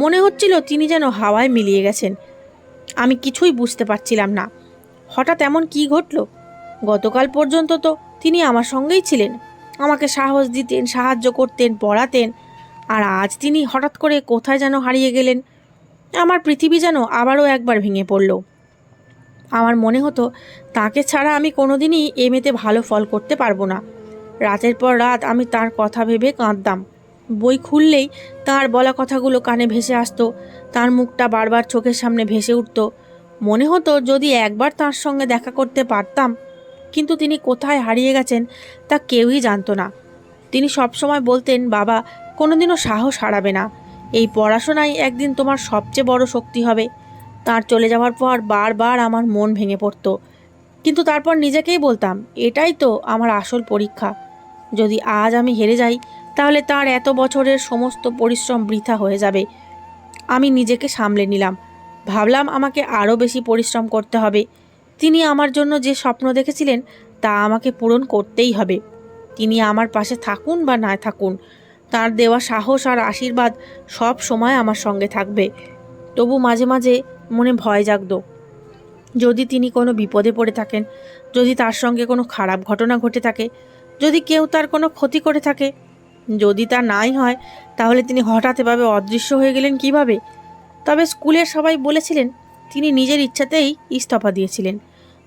মনে হচ্ছিল তিনি যেন হাওয়ায় মিলিয়ে গেছেন। আমি কিছুই বুঝতে পারছিলাম না, হঠাৎ এমন কি ঘটল। গতকাল পর্যন্ত তো তিনি আমার সঙ্গেই ছিলেন, আমাকে সাহস দিতেন, সাহায্য করতেন, পড়াতেন, আর আজ তিনি হঠাৎ করে কোথায় যেন হারিয়ে গেলেন। আমার পৃথিবী যেন আবারও একবার ভেঙে পড়ল। আমার মনে হতো তাকে ছাড়া আমি কোনোদিনই এমএতে ভালো ফল করতে পারবো না। রাতের পর রাত আমি তার কথা ভেবে কাঁদতাম। বই খুললেই তার বলা কথাগুলো কানে ভেসে আসতো, তার মুখটা বারবার চোখের সামনে ভেসে উঠত। মনে হতো যদি একবার তার সঙ্গে দেখা করতে পারতাম, কিন্তু তিনি কোথায় হারিয়ে গেছেন তা কেউই জানতো না। তিনি সবসময় বলতেন, বাবা, কোনোদিনও সাহস হারাবে না, এই পড়াশোনাই একদিন তোমার সবচেয়ে বড় শক্তি হবে। তার চলে যাওয়ার পর বারবার আমার মন ভেঙে পড়তো, কিন্তু তারপর নিজেকেই বলতাম, এটাই তো আমার আসল পরীক্ষা। যদি আজ আমি হেরে যাই, তাহলে তার এত বছরের সমস্ত পরিশ্রম বৃথা হয়ে যাবে। আমি নিজেকে সামলে নিলাম, ভাবলাম আমাকে আরও বেশি পরিশ্রম করতে হবে। তিনি আমার জন্য যে স্বপ্ন দেখেছিলেন তা আমাকে পূরণ করতেই হবে। তিনি আমার পাশে থাকুন বা না থাকুন, তার দেওয়া সাহস আর আশীর্বাদ সব সময় আমার সঙ্গে থাকবে। তবু মাঝে মাঝে মনে ভয় জাগতো, যদি তিনি কোনো বিপদে পড়ে থাকেন, যদি তার সঙ্গে কোনো খারাপ ঘটনা ঘটে থাকে, যদি কেউ তার কোনো ক্ষতি করে থাকে। যদি তা নাই হয়, তাহলে তিনি হঠাৎ এভাবে অদৃশ্য হয়ে গেলেন কিভাবে? তবে স্কুলের সবাই বলেছিলেন তিনি নিজের ইচ্ছাতেই ইস্তফা দিয়েছিলেন।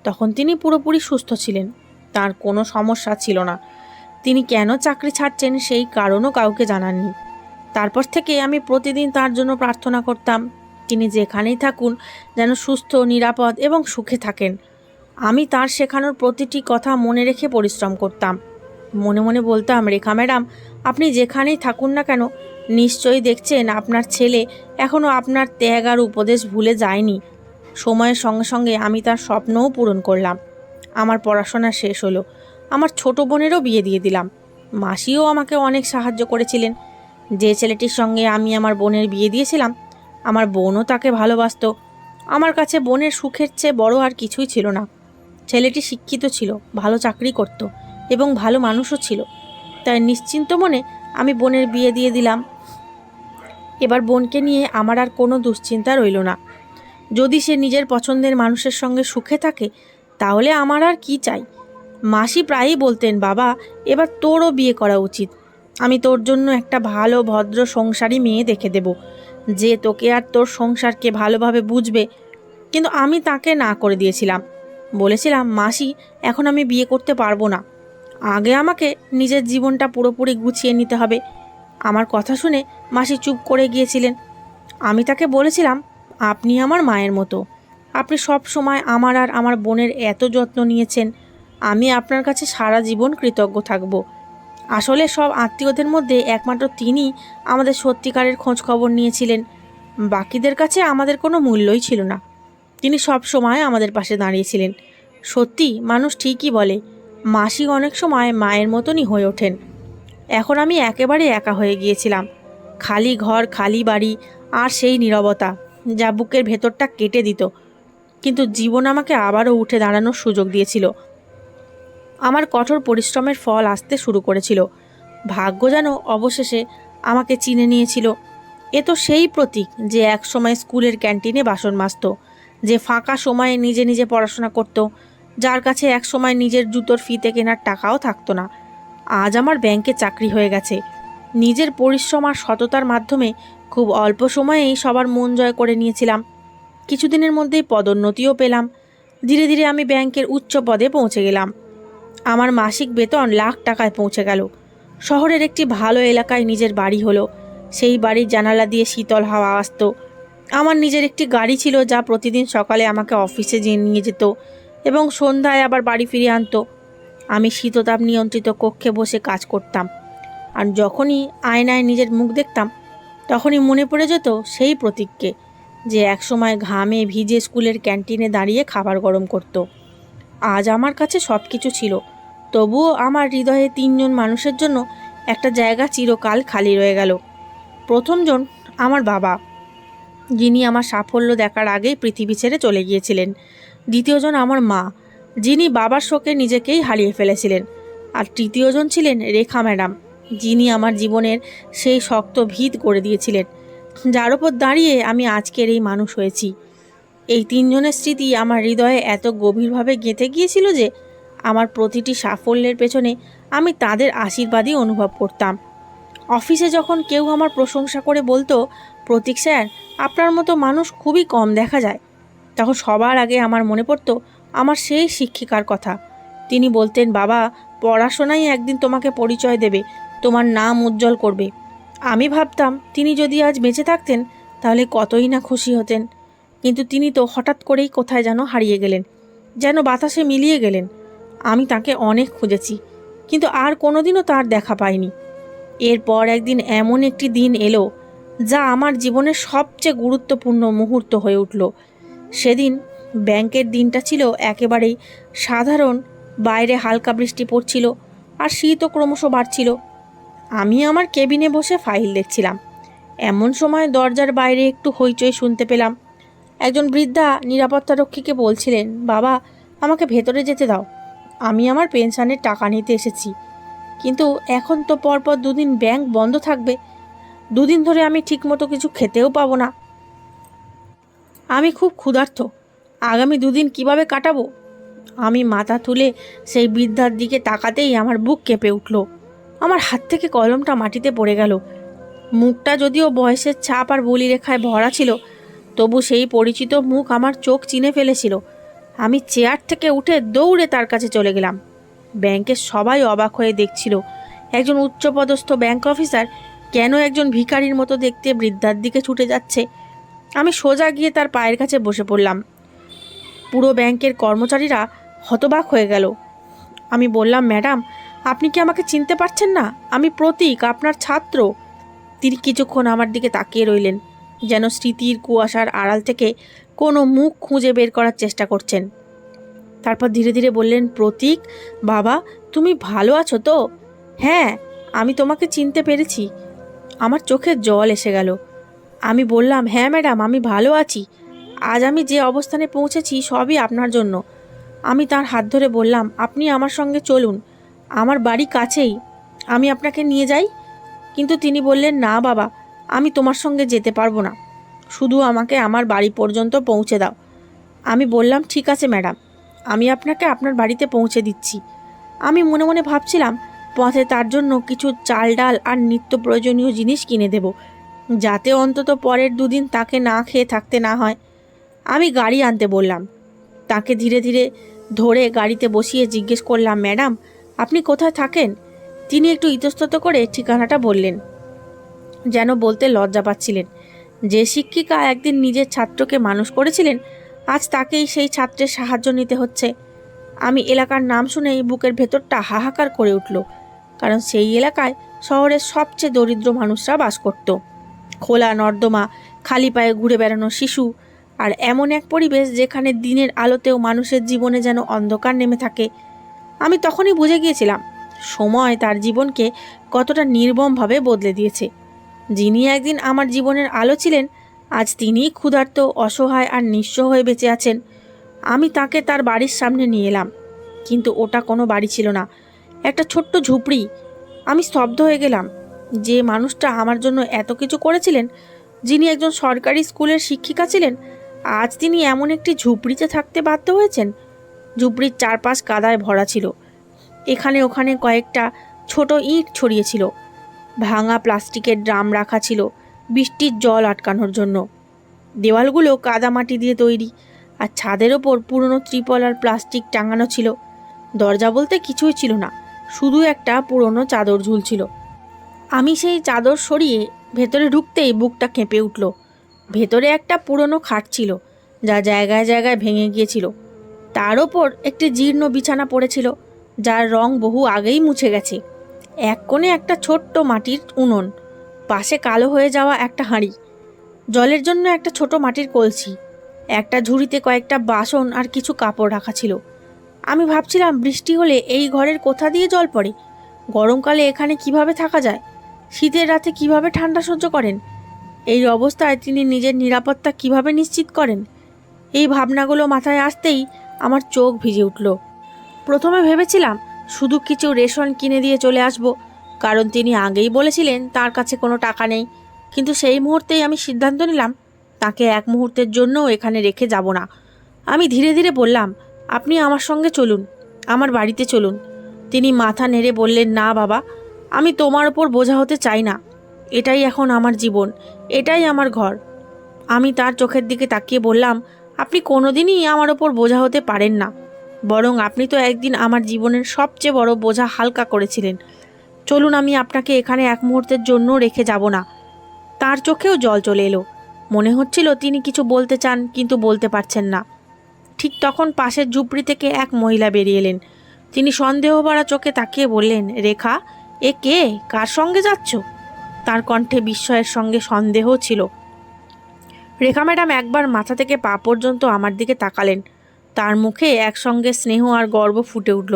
তখন তিনি পুরোপুরি সুস্থ ছিলেন, তার কোনো সমস্যা ছিল না। তিনি কেন চাকরি ছাড়ছেন সেই কারণও কাউকে জানাননি। তারপর থেকে আমি প্রতিদিন তার জন্য প্রার্থনা করতাম, তিনি যেখানেই থাকুন যেন সুস্থ, নিরাপদ এবং সুখে থাকেন। আমি তার শেখানোর প্রতিটি কথা মনে রেখে পরিশ্রম করতাম। মনে মনে বলতাম, রেখা ম্যাডাম, আপনি যেখানেই থাকুন না কেন, নিশ্চয়ই দেখছেন আপনার ছেলে এখনও আপনার ত্যাগ আর উপদেশ ভুলে যায়নি। সময়ের সঙ্গে সঙ্গে আমি তার স্বপ্নও পূরণ করলাম। আমার পড়াশোনা শেষ হলো, আমার ছোট বোনেরও বিয়ে দিয়ে দিলাম। মাসিও আমাকে অনেক সাহায্য করেছিলেন। যে ছেলেটির সঙ্গে আমি আমার বোনের বিয়ে দিয়েছিলাম, আমার বোনও তাকে ভালোবাসতো। আমার কাছে বোনের সুখের চেয়ে বড় আর কিছুই ছিল না। ছেলেটি শিক্ষিত ছিল, ভালো চাকরি করত এবং ভালো মানুষও ছিল। তাই নিশ্চিন্ত মনে আমি বোনের বিয়ে দিয়ে দিলাম। এবার বোনকে নিয়ে আমার আর কোনো দুশ্চিন্তা রইল না। যদি সে নিজের পছন্দের মানুষের সঙ্গে সুখে থাকে, তাহলে আমার আর কি চাই। মাসি প্রায়ই বলতেন, বাবা, এবার তোরও বিয়ে করা উচিত। আমি তোর জন্য একটা ভালো ভদ্র সংসারী মেয়ে দেখে দেব, যে তোকে আর তোর সংসারকে ভালোভাবে বুঝবে। কিন্তু আমি তাকে না করে দিয়েছিলাম। বলেছিলাম, মাসি, এখন আমি বিয়ে করতে পারবো না, আগে আমাকে নিজের জীবনটা পুরোপুরি গুছিয়ে নিতে হবে। আমার কথা শুনে মাসি চুপ করে গিয়েছিলেন। আমি তাকে বলেছিলাম, আপনি আমার মায়ের মতো, আপনি সব সময় আমার আর আমার বোনের এত যত্ন নিয়েছেন, আমি আপনার কাছে সারা জীবন কৃতজ্ঞ থাকব। আসলে সব আত্মীয়দের মধ্যে একমাত্র তিনিই আমাদের সত্যিকারের খোঁজ খবর নিয়েছিলেন। বাকিদের কাছে আমাদের কোনো মূল্যই ছিল না। তিনি সব সময় আমাদের পাশে দাঁড়িয়েছিলেন। সত্যি, মানুষ ঠিকই বলে, মাসি অনেক সময় মায়ের মতনই হয়ে ওঠেন। এখন আমি একেবারে একা হয়ে গিয়েছিলাম। খালি ঘর, খালি বাড়ি, আর সেই নীরবতা যা বুকের ভেতরটা কেটে দিত। কিন্তু জীবন আমাকে আবারও উঠে দাঁড়ানোর সুযোগ দিয়েছিল। আমার কঠোর পরিশ্রমের ফল আসতে শুরু করেছিল। ভাগ্য যেন অবশেষে আমাকে চিনে নিয়েছিল। এ তো সেই প্রতীক যে এক সময় স্কুলের ক্যান্টিনে বাসন মাজত, যে ফাঁকা সময়ে নিজে নিজে পড়াশোনা করত, যার কাছে এক সময় নিজের জুতোর ফিতে কেনার টাকাও থাকতো না। আজ আমার ব্যাংকে চাকরি হয়ে গেছে। নিজের পরিশ্রম আর সততার মাধ্যমে খুব অল্প সময়েই সবার মন জয় করে নিয়েছিলাম। কিছুদিনের মধ্যেই পদোন্নতিও পেলাম। ধীরে ধীরে আমি ব্যাংকের উচ্চ পদে পৌঁছে গেলাম। আমার মাসিক বেতন লাখ টাকায় পৌঁছে গেল। শহরের একটি ভালো এলাকায় নিজের বাড়ি হলো। সেই বাড়ির জানালা দিয়ে শীতল হাওয়া আসত। আমার নিজের একটি গাড়ি ছিল, যা প্রতিদিন সকালে আমাকে অফিসে নিয়ে যেত এবং সন্ধ্যায় আবার বাড়ি ফিরিয়ে আনতো। আমি শীততাপ নিয়ন্ত্রিত কক্ষে বসে কাজ করতাম। আর যখনই আয়নায় নিজের মুখ দেখতাম তখনই মনে পড়ে যেত সেই প্রতীককে, যে একসময় ঘামে ভিজে স্কুলের ক্যান্টিনে দাঁড়িয়ে খাবার গরম করত। আজ আমার কাছে সব কিছু ছিল, তবুও আমার হৃদয়ে তিনজন মানুষের জন্য একটা জায়গা চিরকাল খালি রয়ে গেল। প্রথমজন আমার বাবা, যিনি আমার সাফল্য দেখার আগেই পৃথিবী ছেড়ে চলে গিয়েছিলেন। দ্বিতীয়জন আমার মা, যিনি বাবার শোকে নিজেকেই হারিয়ে ফেলেছিলেন। আর তৃতীয়জন ছিলেন রেখা ম্যাডাম, যিনি আমার জীবনের সেই শক্ত ভিত গড়ে দিয়েছিলেন, যার ওপর দাঁড়িয়ে আমি আজকের এই মানুষ হয়েছি। এই তিনজনের স্মৃতি আমার হৃদয়ে এত গভীরভাবে গেঁথে গিয়েছিল যে আমার প্রতিটি সাফল্যের পেছনে আমি তাদের আশীর্বাদই অনুভব করতাম। অফিসে যখন কেউ আমার প্রশংসা করে বলতো, প্রতীক স্যার, আপনার মতো মানুষ খুবই কম দেখা যায়, তখন সবার আগে আমার মনে পড়তো আমার সেই শিক্ষিকার কথা। তিনি বলতেন, বাবা, পড়াশোনাই একদিন তোমাকে পরিচয় দেবে, তোমার নাম উজ্জ্বল করবে। আমি ভাবতাম তিনি যদি আজ বেঁচে থাকতেন তাহলে কতই না খুশি হতেন, কিন্তু তিনি তো হঠাৎ করেই কোথায় যেন হারিয়ে গেলেন, যেন বাতাসে মিলিয়ে গেলেন। আমি তাকে অনেক খুঁজেছি, কিন্তু আর কোনোদিনও তার দেখা পাইনি। এরপর একদিন এমন একটি দিন এলো যা আমার জীবনের সবচেয়ে গুরুত্বপূর্ণ মুহূর্ত হয়ে উঠল। সেদিন ব্যাংকের দিনটা ছিল একেবারেই সাধারণ। বাইরে হালকা বৃষ্টি পড়ছিল আর শীতও ক্রমশ বাড়ছিল। আমি আমার কেবিনে বসে ফাইল দেখছিলাম। এমন সময় দরজার বাইরে একটু হইচই শুনতে পেলাম। একজন বৃদ্ধা নিরাপত্তারক্ষীকে বলছিলেন, বাবা, আমাকে ভেতরে যেতে দাও, আমি আমার পেনশনের টাকা নিতে এসেছি। কিন্তু এখন তো পরপর 2 দিন ব্যাংক বন্ধ থাকবে, 2 দিন ধরে আমি ঠিকমতো কিছু খেতেও পাবো না। আমি খুব ক্ষুধার্ত, আগামী 2 দিন কিভাবে কাটাবো? আমি মাথা তুলে সেই বৃদ্ধার দিকে তাকাতেই আমার বুক কেঁপে উঠল। আমার হাত থেকে কলমটা মাটিতে পড়ে গেল। মুখটা যদিও বয়সের ছাপ আর বলি রেখায় ভরা ছিল, তবু সেই পরিচিত মুখ আমার চোখ চিনে ফেলেছিল। আমি চেয়ার থেকে উঠে দৌড়ে তার কাছে চলে গেলাম। ব্যাংকের সবাই অবাক হয়ে দেখছিল, একজন উচ্চপদস্থ ব্যাংক অফিসার কেন একজন ভিখারির মতো দেখতে বৃদ্ধার দিকে ছুটে যাচ্ছে। আমি সোজা গিয়ে তার পায়ের কাছে বসে পড়লাম। পুরো ব্যাংকের কর্মচারীরা হতবাক হয়ে গেল। আমি বললাম, ম্যাডাম, আপনি কি আমাকে চিনতে পারছেন না? আমি প্রতীক, আপনার ছাত্র। তিনি কিছুক্ষণ আমার দিকে তাকিয়ে রইলেন, যেন স্মৃতির কুয়াশার আড়াল থেকে কোনো মুখ খুঁজে বের করার চেষ্টা করছেন। তারপর ধীরে ধীরে বললেন, প্রতীক বাবা, তুমি ভালো আছো তো? হ্যাঁ, আমি তোমাকে চিনতে পেরেছি। আমার চোখে জল এসে গেল। আমি বললাম, হ্যাঁ ম্যাডাম, আমি ভালো আছি। আজ আমি যে অবস্থানে পৌঁছেছি সবই আপনার জন্য। আমি তার হাত ধরে বললাম, আপনি আমার সঙ্গে চলুন, আমার বাড়ি কাছেই, আমি আপনাকে নিয়ে যাই। কিন্তু তিনি বললেন, না বাবা, আমি তোমার সঙ্গে যেতে পারবো না, শুধু আমাকে আমার বাড়ি পর্যন্ত পৌঁছে দাও। আমি বললাম, ঠিক আছে ম্যাডাম, আমি আপনাকে আপনার বাড়িতে পৌঁছে দিচ্ছি। আমি মনে মনে ভাবছিলাম পথে তার জন্য কিছু চাল ডাল আর নিত্য প্রয়োজনীয় জিনিস কিনে দেব, যাতে অন্তত পরের 2 দিন তাকে না খেয়ে থাকতে না হয়। আমি গাড়ি আনতে বললাম। তাকে ধীরে ধীরে ধরে গাড়িতে বসিয়ে জিজ্ঞেস করলাম, ম্যাডাম, আপনি কোথায় থাকেন? তিনি একটু ইতস্তত করে ঠিকানাটা বললেন, যেন বলতে লজ্জা পাচ্ছিলেন। যে শিক্ষিকা একদিন নিজের ছাত্রকে মানুষ করেছিলেন, আজ তাকেই সেই ছাত্রের সাহায্য নিতে হচ্ছে। আমি এলাকার নাম শুনেই বুকের ভেতরটা হাহাকার করে উঠল, কারণ সেই এলাকায় শহরের সবচেয়ে দরিদ্র মানুষরা বাস করত। খোলা নর্দমা, খালি পায়ে ঘুরে বেড়ানো শিশু, আর এমন এক পরিবেশ যেখানে দিনের আলোতেও মানুষের জীবনে যেন অন্ধকার নেমে থাকে। আমি তখনই বুঝে গিয়েছিলাম সময় তার জীবনকে কতটা নির্মমভাবে বদলে দিয়েছে। যিনি একদিন আমার জীবনের আলো ছিলেন, আজ তিনিই ক্ষুধার্ত, অসহায় আর নিঃস্ব হয়ে বেঁচে আছেন। আমি তাকে তার বাড়ির সামনে নিয়ে এলাম, কিন্তু ওটা কোনো বাড়ি ছিল না, একটা ছোট্ট ঝুপড়ি। আমি স্তব্ধ হয়ে গেলাম। যে মানুষটা আমার জন্য এত কিছু করেছিলেন, যিনি একজন সরকারি স্কুলের শিক্ষিকা ছিলেন, আজ তিনি এমন একটি ঝুপড়িতে থাকতে বাধ্য হয়েছেন। ঝুপড়ির চারপাশ কাদায় ভরা ছিল, এখানে ওখানে কয়েকটা ছোট ইট ছড়িয়েছিল, ভাঙা প্লাস্টিকের ড্রাম রাখা ছিল বৃষ্টির জল আটকানোর জন্য। দেওয়ালগুলো কাদামাটি দিয়ে তৈরি, আর ছাদের ওপর পুরনো ত্রিপল আর প্লাস্টিক টাঙানো ছিল। দরজা বলতে কিছুই ছিল না, শুধু একটা পুরনো চাদর ঝুলছিল। আমি সেই চাদর সরিয়ে ভেতরে ঢুকতেই বুকটা কেঁপে উঠল। ভেতরে একটা পুরনো খাট ছিল, যা জায়গায় জায়গায় ভেঙে গিয়েছিল। তার ওপর একটি জীর্ণ বিছানা পড়েছিল, যার রং বহু আগেই মুছে গেছে। এক কোণে একটা ছোট্ট মাটির উনুন, পাশে কালো হয়ে যাওয়া একটা হাঁড়ি, জলের জন্য একটা ছোট মাটির কলসি, একটা ঝুড়িতে কয়েকটা বাসন আর কিছু কাপড় রাখা ছিল। আমি ভাবছিলাম বৃষ্টি হলে এই ঘরের কোথা দিয়ে জল পড়ে, গরমকালে এখানে কিভাবে থাকা যায়, শীতের রাতে কিভাবে ঠান্ডা সহ্য করেন, এই অবস্থায় তিনি নিজের নিরাপত্তা কিভাবে নিশ্চিত করেন। এই ভাবনাগুলো মাথায় আসতেই আমার চোখ ভিজে উঠল। প্রথমে ভেবেছিলাম শুধু কিছু রেশন কিনে দিয়ে চলে আসব, কারণ তিনি আগেই বলেছিলেন তার কাছে কোনো টাকা নেই। কিন্তু সেই মুহূর্তেই আমি সিদ্ধান্ত নিলাম তাকে এক মুহূর্তের জন্যও এখানে রেখে যাব না। আমি ধীরে ধীরে বললাম, আপনি আমার সঙ্গে চলুন, আমার বাড়িতে চলুন। তিনি মাথা নেড়ে বললেন, না বাবা, আমি তোমার ওপর বোঝা হতে চাই না। এটাই এখন আমার জীবন, এটাই আমার ঘর। আমি তার চোখের দিকে তাকিয়ে বললাম, আপনি কোনোদিনই আমার ওপর বোঝা হতে পারেন না, বরং আপনি তো একদিন আমার জীবনের সবচেয়ে বড় বোঝা হালকা করেছিলেন। চলুন, আমি আপনাকে এখানে এক মুহূর্তের জন্য রেখে যাব না। তার চোখেও জল চলে এলো। মনে হচ্ছিল তিনি কিছু বলতে চান কিন্তু বলতে পারছেন না। ঠিক তখন পাশের ঝুপড়ি থেকে এক মহিলা বেরিয়ে এলেন। তিনি সন্দেহভরা চোখে তাকিয়ে বললেন, রেখা, এ কে, কার সঙ্গে যাচ্ছ? তার কণ্ঠে বিস্ময়ের সঙ্গে সন্দেহ ছিল। রেখা ম্যাডাম একবার মাথা থেকে পা পর্যন্ত আমার দিকে তাকালেন। তার মুখে একসঙ্গে স্নেহ আর গর্ব ফুটে উঠল।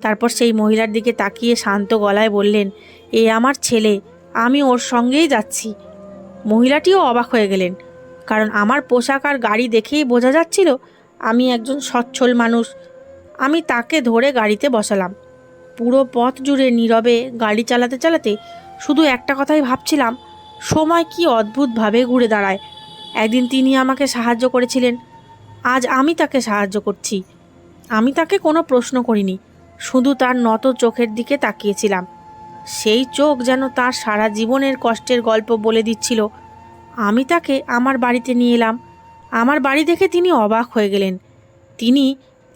তারপর সেই মহিলার দিকে তাকিয়ে শান্ত গলায় বললেন, এ আমার ছেলে, আমি ওর সঙ্গেই যাচ্ছি। মহিলাটিও অবাক হয়ে গেলেন, কারণ আমার পোশাক আর গাড়ি দেখেই বোঝা যাচ্ছিল আমি একজন সচ্ছল মানুষ। আমি তাকে ধরে গাড়িতে বসালাম। পুরো পথ জুড়ে নীরবে গাড়ি চালাতে চালাতে শুধু একটা কথাই ভাবছিলাম, সময় কি অদ্ভুতভাবে ঘুরে দাঁড়ায়। একদিন তিনি আমাকে সাহায্য করেছিলেন, আজ আমি তাকে সাহায্য করছি। আমি তাকে কোনো প্রশ্ন করিনি, শুধু তার নত চোখের দিকে তাকিয়েছিলাম। সেই চোখ যেন তার সারা জীবনের কষ্টের গল্প বলে দিচ্ছিল। আমি তাকে আমার বাড়িতে নিয়ে এলাম। আমার বাড়ি দেখে তিনি অবাক হয়ে গেলেন। তিনি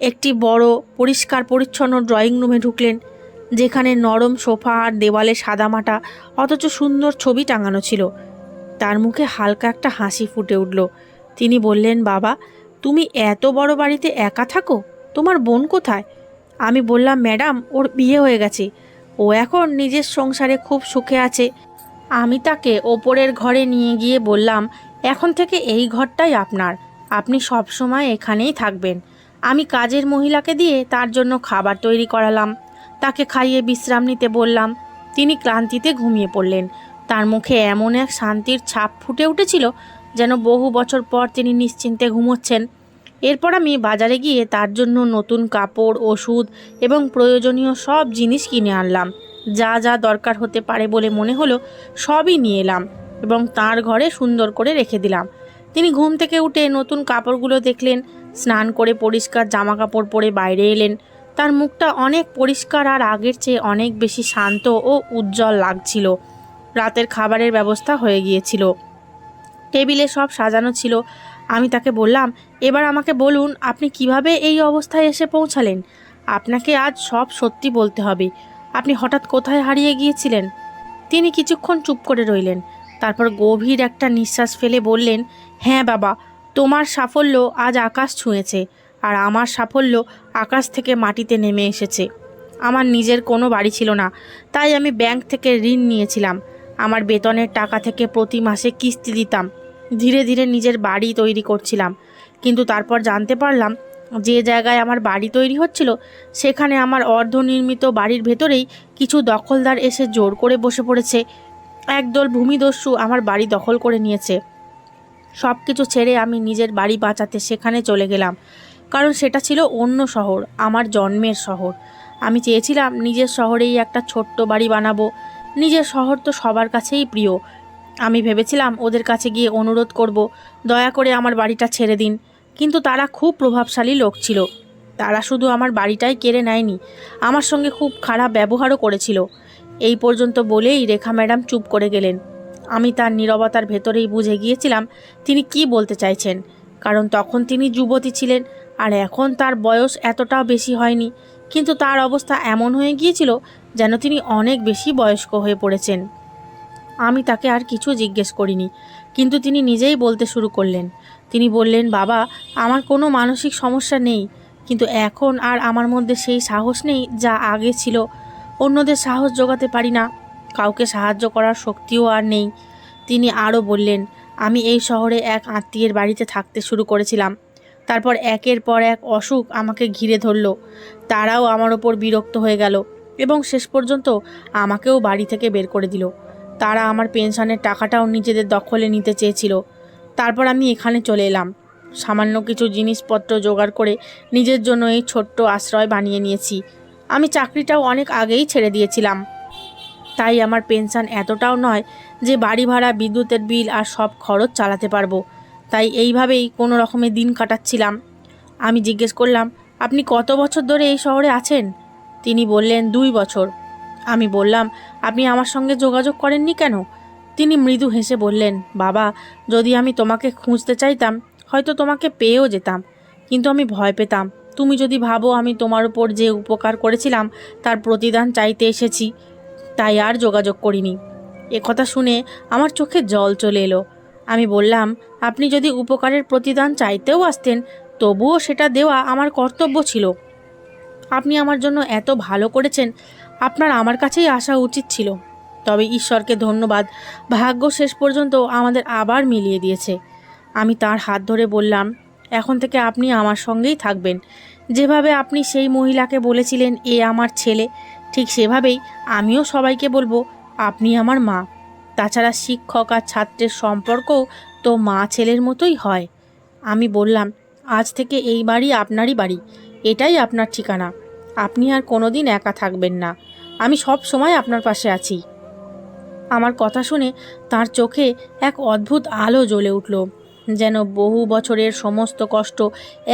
একটি বড় পরিষ্কার পরিচ্ছন্ন ড্রয়িং রুমে ঢুকলেন, যেখানে নরম সোফা আর দেওয়ালে সাদামাটা অথচ সুন্দর ছবি টাঙানো ছিল। তার মুখে হালকা একটা হাসি ফুটে উঠল। তিনি বললেন, বাবা, তুমি এত বড় বাড়িতে একা থাকো, তোমার বোন কোথায়? আমি বললাম, ম্যাডাম, ওর বিয়ে হয়ে গেছে, ও এখন নিজের সংসারে খুব সুখে আছে। আমি তাকে ওপরের ঘরে নিয়ে গিয়ে বললাম, এখন থেকে এই ঘরটাই আপনার, আপনি সব সময় এখানেই থাকবেন। আমি কাজের মহিলাকে দিয়ে তার জন্য খাবার তৈরি করালাম, তাকে খাইয়ে বিশ্রাম নিতে বললাম। তিনি ক্লান্তিতে ঘুমিয়ে পড়লেন। তার মুখে এমন এক শান্তির ছাপ ফুটে উঠেছিল যেন বহু বছর পর তিনি নিশ্চিন্তে ঘুমোচ্ছেন। এরপর আমি বাজারে গিয়ে তার জন্য নতুন কাপড়, ওষুধ এবং প্রয়োজনীয় সব জিনিস কিনে আনলাম। যা যা দরকার হতে পারে বলে মনে হলো সবই নিয়ে এলাম এবং তার ঘরে সুন্দর করে রেখে দিলাম। তিনি ঘুম থেকে উঠে নতুন কাপড়গুলো দেখলেন, স্নান করে পরিষ্কার জামা কাপড় পরে বাইরে এলেন। তার মুখটা অনেক পরিষ্কার আর আগের চেয়ে অনেক বেশি শান্ত ও উজ্জ্বল লাগছিল। রাতের খাবারের ব্যবস্থা হয়ে গিয়েছিল, টেবিলে সব সাজানো ছিল। আমি তাকে বললাম, এবার আমাকে বলুন, আপনি কিভাবে এই অবস্থায় এসে পৌঁছালেন? আপনাকে আজ সব সত্যি বলতে হবে। আপনি হঠাৎ কোথায় হারিয়ে গিয়েছিলেন? তিনি কিছুক্ষণ চুপ করে রইলেন, তারপর গভীর একটা নিঃশ্বাস ফেলে বললেন, হ্যাঁ বাবা, তোমার সাফল্য আজ আকাশ ছুঁয়েছে, আর আমার সাফল্য আকাশ থেকে মাটিতে নেমে এসেছে। আমার নিজের কোনো বাড়ি ছিল না, তাই আমি ব্যাংক থেকে ঋণ নিয়েছিলাম। আমার বেতনের টাকা থেকে প্রতি মাসে কিস্তি দিতাম। ধীরে ধীরে নিজের বাড়ি তৈরি করছিলাম। কিন্তু তারপর জানতে পারলাম যে জায়গায় আমার বাড়ি তৈরি হচ্ছিল সেখানে আমার অর্ধনির্মিত বাড়ির ভেতরেই কিছু দখলদার এসে জোর করে বসে পড়েছে। একদল ভূমিদস্যু আমার বাড়ি দখল করে নিয়েছে। সব কিছু ছেড়ে আমি নিজের বাড়ি বাঁচাতে সেখানে চলে গেলাম, কারণ সেটা ছিল অন্য শহর, আমার জন্মের শহর। আমি চেয়েছিলাম নিজের শহরেই একটা ছোট্ট বাড়ি বানাবো। নিজের শহর তো সবার কাছেই প্রিয়। আমি ভেবেছিলাম ওদের কাছে গিয়ে অনুরোধ করব, দয়া করে আমার বাড়িটা ছেড়ে দিন। কিন্তু তারা খুব প্রভাবশালী লোক ছিল। তারা শুধু আমার বাড়িটাই কেড়ে নেয়নি, আমার সঙ্গে খুব খারাপ ব্যবহারও করেছিল। এই পর্যন্ত বলেই রেখা ম্যাডাম চুপ করে গেলেন। আমি তার নীরবতার ভেতরেই বুঝে গিয়েছিলাম তিনি কি বলতে চাইছেন, কারণ তখন তিনি যুবতী ছিলেন আর এখন তার বয়স এতটাও বেশি হয়নি। কিন্তু তার অবস্থা এমন হয়ে গিয়েছিল যেন তিনি অনেক বেশি বয়স্ক হয়ে পড়েছেন। আমি তাকে আর কিছু জিজ্ঞেস করিনি, কিন্তু তিনি নিজেই বলতে শুরু করলেন। তিনি বললেন, বাবা, আমার কোনো মানসিক সমস্যা নেই, কিন্তু এখন আর আমার মধ্যে সেই সাহস নেই যা আগে ছিল। অন্যদের সাহস জোগাতে পারি না, কাউকে সাহায্য করার শক্তিও আর নেই। তিনি আরও বললেন, আমি এই শহরে এক আত্মীয়ের বাড়িতে থাকতে শুরু করেছিলাম। তারপর একের পর এক অসুখ আমাকে ঘিরে ধরল। তারাও আমার ওপর বিরক্ত হয়ে গেল এবং শেষ পর্যন্ত আমাকেও বাড়ি থেকে বের করে দিল। তারা আমার পেনশনের টাকাটাও নিজেদের দখলে নিতে চেয়েছিল। তারপর আমি এখানে চলে এলাম। সামান্য কিছু জিনিসপত্র জোগাড় করে নিজের জন্য এই ছোট্ট আশ্রয় বানিয়ে নিয়েছি। আমি চাকরিটাও অনেক আগেই ছেড়ে দিয়েছিলাম, তাই আমার পেনশন এতটাও নয় যে বাড়ি ভাড়া, বিদ্যুতের বিল আর সব খরচ চালাতে পারবো। তাই এইভাবেই কোনো রকমে দিন কাটাচ্ছিলাম। আমি জিজ্ঞেস করলাম, আপনি কত বছর ধরে এই শহরে আছেন? তিনি বললেন, 2 বছর। আমি বললাম, আপনি আমার সঙ্গে যোগাযোগ করেননি কেন? তিনি মৃদু হেসে বললেন, বাবা, যদি আমি তোমাকে খুঁজতে চাইতাম হয়তো তোমাকে পেয়েও যেতাম, কিন্তু আমি ভয় পেতাম তুমি যদি ভাবো আমি তোমার উপর যে উপকার করেছিলাম তার প্রতিদান চাইতে এসেছি, তাই আর যোগাযোগ করিনি। কথা শুনে আমার চোখে জল চলে এলো। আমি বললাম, আপনি যদি উপকারের প্রতিদান চাইতেও আসতেন তবুও সেটা দেওয়া আমার কর্তব্য ছিল। আপনি আমার জন্য এত ভালো করেছেন, আপনার আমার কাছেই আসা উচিত ছিল। তবে ঈশ্বরকে ধন্যবাদ, ভাগ্য শেষ পর্যন্ত আমাদের আবার মিলিয়ে দিয়েছে। আমি তার হাত ধরে বললাম, এখন থেকে আপনি আমার সঙ্গেই থাকবেন। যেভাবে আপনি সেই মহিলাকে বলেছিলেন এ আমার ছেলে, ঠিক সেভাবেই আমিও সবাইকে বলবো আপনি আমার মা। তাছাড়া শিক্ষক আর ছাত্রের সম্পর্কও তো মা ছেলের মতোই হয়। আমি বললাম, আজ থেকে এই বাড়ি আপনারই বাড়ি, এটাই আপনার ঠিকানা। আপনি আর কোনোদিন একা থাকবেন না, আমি সব সময় আপনার পাশে আছি। আমার কথা শুনে তার চোখে এক অদ্ভুত আলো জ্বলে উঠল, যেন বহু বছরের সমস্ত কষ্ট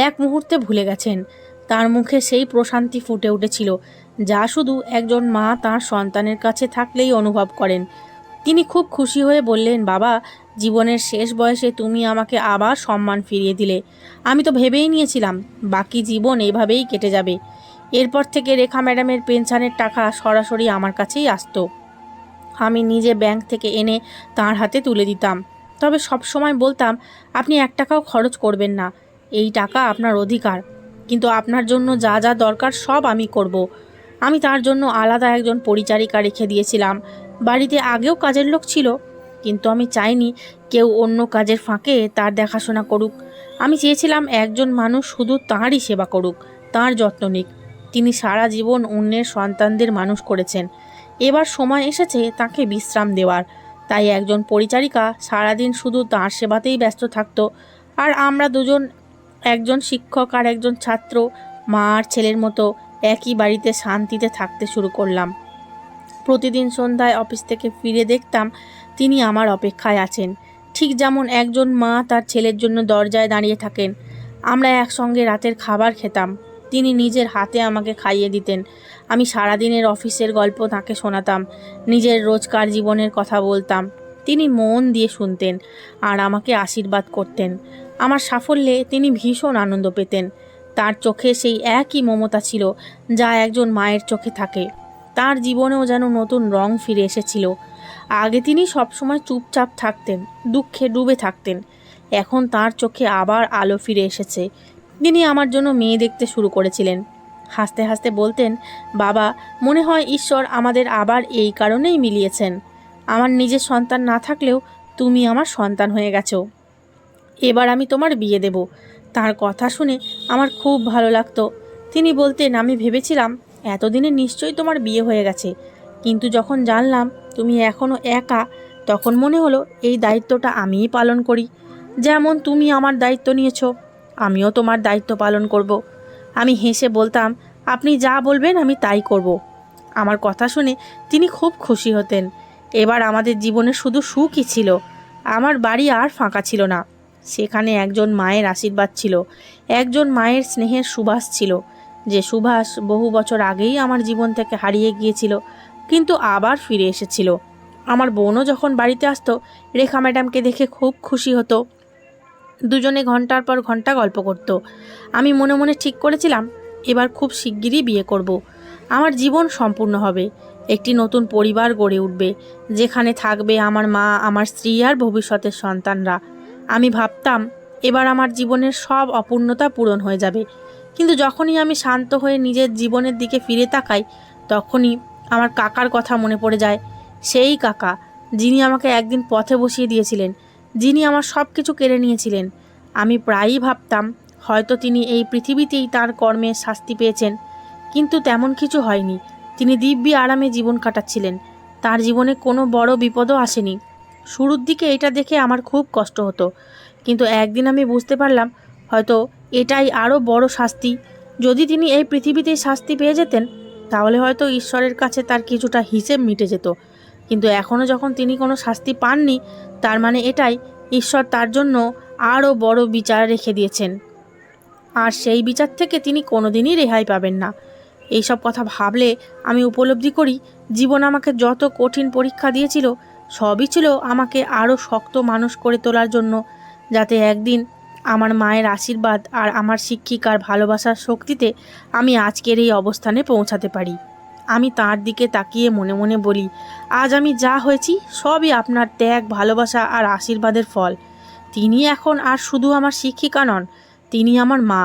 এক মুহূর্তে ভুলে গেছেন। তার মুখে সেই প্রশান্তি ফুটে উঠেছিল যা শুধু একজন মা তার সন্তানের কাছে থাকলেই অনুভব করেন। তিনি খুব খুশি হয়ে বললেন, বাবা, জীবনের শেষ বয়সে তুমি আমাকে আবার সম্মান ফিরিয়ে দিলে। আমি তো ভেবেই নিয়েছিলাম বাকি জীবন এভাবেই কেটে যাবে। এরপর থেকে রেখা ম্যাডামের পেনশনের টাকা সরাসরি আমার কাছেই আসতো। আমি নিজে ব্যাংক থেকে এনে তার হাতে তুলে দিতাম। তবে সব সময় বলতাম, আপনি 1 টাকাও খরচ করবেন না, এই টাকা আপনার অধিকার, কিন্তু আপনার জন্য যা যা দরকার সব আমি করব। আমি তার জন্য আলাদা একজন পরিচারিকা রেখে দিয়েছিলাম। বাড়িতে আগেও কাজের লোক ছিল, কিন্তু আমি চাইনি কেউ অন্য কাজের ফাঁকে তার দেখাশোনা করুক। আমি চেয়েছিলাম একজন মানুষ শুধু তাঁরই সেবা করুক, তাঁর যত্ন নিক। তিনি সারা জীবন অন্যের সন্তানদের মানুষ করেছেন, এবার সময় এসেছে তাকে বিশ্রাম দেওয়ার। তাই একজন পরিচারিকা সারাদিন শুধু তাঁর সেবাতেই ব্যস্ত থাকতো, আর আমরা দুজন, একজন শিক্ষক আর একজন ছাত্র, মা আর ছেলের মতো একই বাড়িতে শান্তিতে থাকতে শুরু করলাম। প্রতিদিন সন্ধ্যায় অফিস থেকে ফিরে দেখতাম তিনি আমার অপেক্ষায় আছেন, ঠিক যেমন একজন মা তার ছেলের জন্য দরজায় দাঁড়িয়ে থাকেন। আমরা একসঙ্গে রাতের খাবার খেতাম, তিনি নিজের হাতে আমাকে খাইয়ে দিতেন। আমি সারাদিনের অফিসের গল্প তাকে শোনাতাম, নিজের রোজকার জীবনের কথা বলতাম। তিনি মন দিয়ে শুনতেন আর আমাকে আশীর্বাদ করতেন। আমার সাফল্যে তিনি ভীষণ আনন্দ পেতেন। তার চোখে সেই একই মমতা ছিল যা একজন মায়ের চোখে থাকে। তার জীবনেও যেন নতুন রং ফিরে এসেছিল। আগে তিনি সবসময় চুপচাপ থাকতেন, দুঃখে ডুবে থাকতেন। এখন তার চোখে আবার আলো ফিরে এসেছে। তিনি আমার জন্য মেয়ে দেখতে শুরু করেছিলেন। হাসতে হাসতে বলতেন, বাবা, মনে হয় ঈশ্বর আমাদের আবার এই কারণেই মিলিয়েছেন। আমার নিজের সন্তান না থাকলেও তুমি আমার সন্তান হয়ে গেছো। এবার আমি তোমার বিয়ে দেব। তার কথা শুনে আমার খুব ভালো লাগতো। তিনি বলতেন, আমি ভেবেছিলাম এতদিনে নিশ্চয়ই তোমার বিয়ে হয়ে গেছে, কিন্তু যখন জানলাম তুমি এখনও একা, তখন মনে হলো এই দায়িত্বটা আমিই পালন করি। যেমন তুমি আমার দায়িত্ব নিয়েছো, আমিও তোমার দায়িত্ব পালন করব। আমি হেসে বলতাম, আপনি যা বলবেন আমি তাই করব। আমার কথা শুনে তিনি খুব খুশি হতেন। এবার আমাদের জীবনে শুধু সুখই ছিল। আমার বাড়ি আর ফাঁকা ছিল না, সেখানে একজন মায়ের আশীর্বাদ ছিল, একজন মায়ের স্নেহের সুবাস ছিল, যে সুবাস বহু বছর আগেই আমার জীবন থেকে হারিয়ে গিয়েছিল, কিন্তু আবার ফিরে এসেছিল। আমার বোনও যখন বাড়িতে আসতো রেখা ম্যাডামকে দেখে খুব খুশি হতো। দুজনে ঘন্টার পর ঘন্টা গল্প করত। আমি মনে মনে ঠিক করেছিলাম এবার খুব শিগগিরই বিয়ে করব। আমার জীবন সম্পূর্ণ হবে, একটি নতুন পরিবার গড়ে উঠবে, যেখানে থাকবে আমার মা, আমার স্ত্রী আর ভবিষ্যতের সন্তানরা। আমি ভাবতাম এবার আমার জীবনের সব অপূর্ণতা পূরণ হয়ে যাবে। কিন্তু যখনই আমি শান্ত হয়ে নিজের জীবনের দিকে ফিরে তাকাই, তখনই আমার কাকার কথা মনে পড়ে যায়। সেই কাকা যিনি আমাকে একদিন পথে বসিয়ে দিয়েছিলেন, যিনি আমার সব কিছু কেড়ে নিয়েছিলেন। আমি প্রায়ই ভাবতাম হয়তো তিনি এই পৃথিবীতেই তার কর্মের শাস্তি পেয়েছেন, কিন্তু তেমন কিছু হয়নি। তিনি দিব্যি আরামে জীবন কাটাচ্ছিলেন। তার জীবনে কোনো বড় বিপদও আসেনি। শুরুর দিকে এটা দেখে আমার খুব কষ্ট হতো, কিন্তু একদিন আমি বুঝতে পারলাম হয়তো এটাই আরও বড় শাস্তি। যদি তিনি এই পৃথিবীতেই শাস্তি পেয়ে যেতেন, তাহলে হয়তো ঈশ্বরের কাছে তার কিছুটা হিসেব মিটে যেত। কিন্তু এখনও যখন তিনি কোনো শাস্তি পাননি, তার মানে এটাই ঈশ্বর তার জন্য আরও বড় বিচার রেখে দিয়েছেন, আর সেই বিচার থেকে তিনি কোনোদিনই রেহাই পাবেন না। এইসব কথা ভাবলে আমি উপলব্ধি করি জীবন আমাকে যত কঠিন পরীক্ষা দিয়েছিল, সবই ছিল আমাকে আরও শক্ত মানুষ করে তোলার জন্য, যাতে একদিন আমার মায়ের আশীর্বাদ আর আমার শিক্ষিকার ভালোবাসার শক্তিতে আমি আজকের এই অবস্থানে পৌঁছাতে পারি। আমি তার দিকে তাকিয়ে মনে মনে বলি, আজ আমি যা হয়েছি সবই আপনার ত্যাগ, ভালোবাসা আর আশীর্বাদের ফল। তিনি এখন আর শুধু আমার শিক্ষিকা নন, তিনি আমার মা।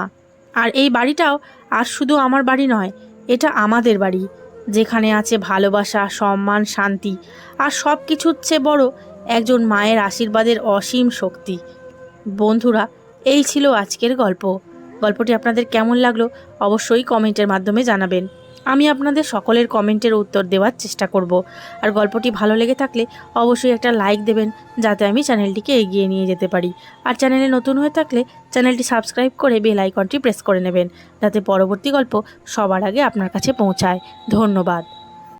আর এই বাড়িটাও আর শুধু আমার বাড়ি নয়, এটা আমাদের বাড়ি, যেখানে আছে ভালোবাসা, সম্মান, শান্তি আর সব কিছুর চেয়ে বড় একজন মায়ের আশীর্বাদের অসীম শক্তি। বন্ধুরা, এই ছিল আজকের গল্প। গল্পটি আপনাদের কেমন লাগলো অবশ্যই কমেন্টের মাধ্যমে জানাবেন। আমি আপনাদের সকলের কমেন্টের উত্তর দেওয়ার চেষ্টা করব। আর গল্পটি ভালো লেগে থাকলে অবশ্যই একটা লাইক দেবেন, যাতে আমি চ্যানেলটিকে এগিয়ে নিয়ে যেতে পারি। আর চ্যানেলে নতুন হয়ে থাকলে চ্যানেলটি সাবস্ক্রাইব করে বেল আইকনটি প্রেস করে নেবেন, যাতে পরবর্তী গল্প সবার আগে আপনার কাছে পৌঁছায়। ধন্যবাদ।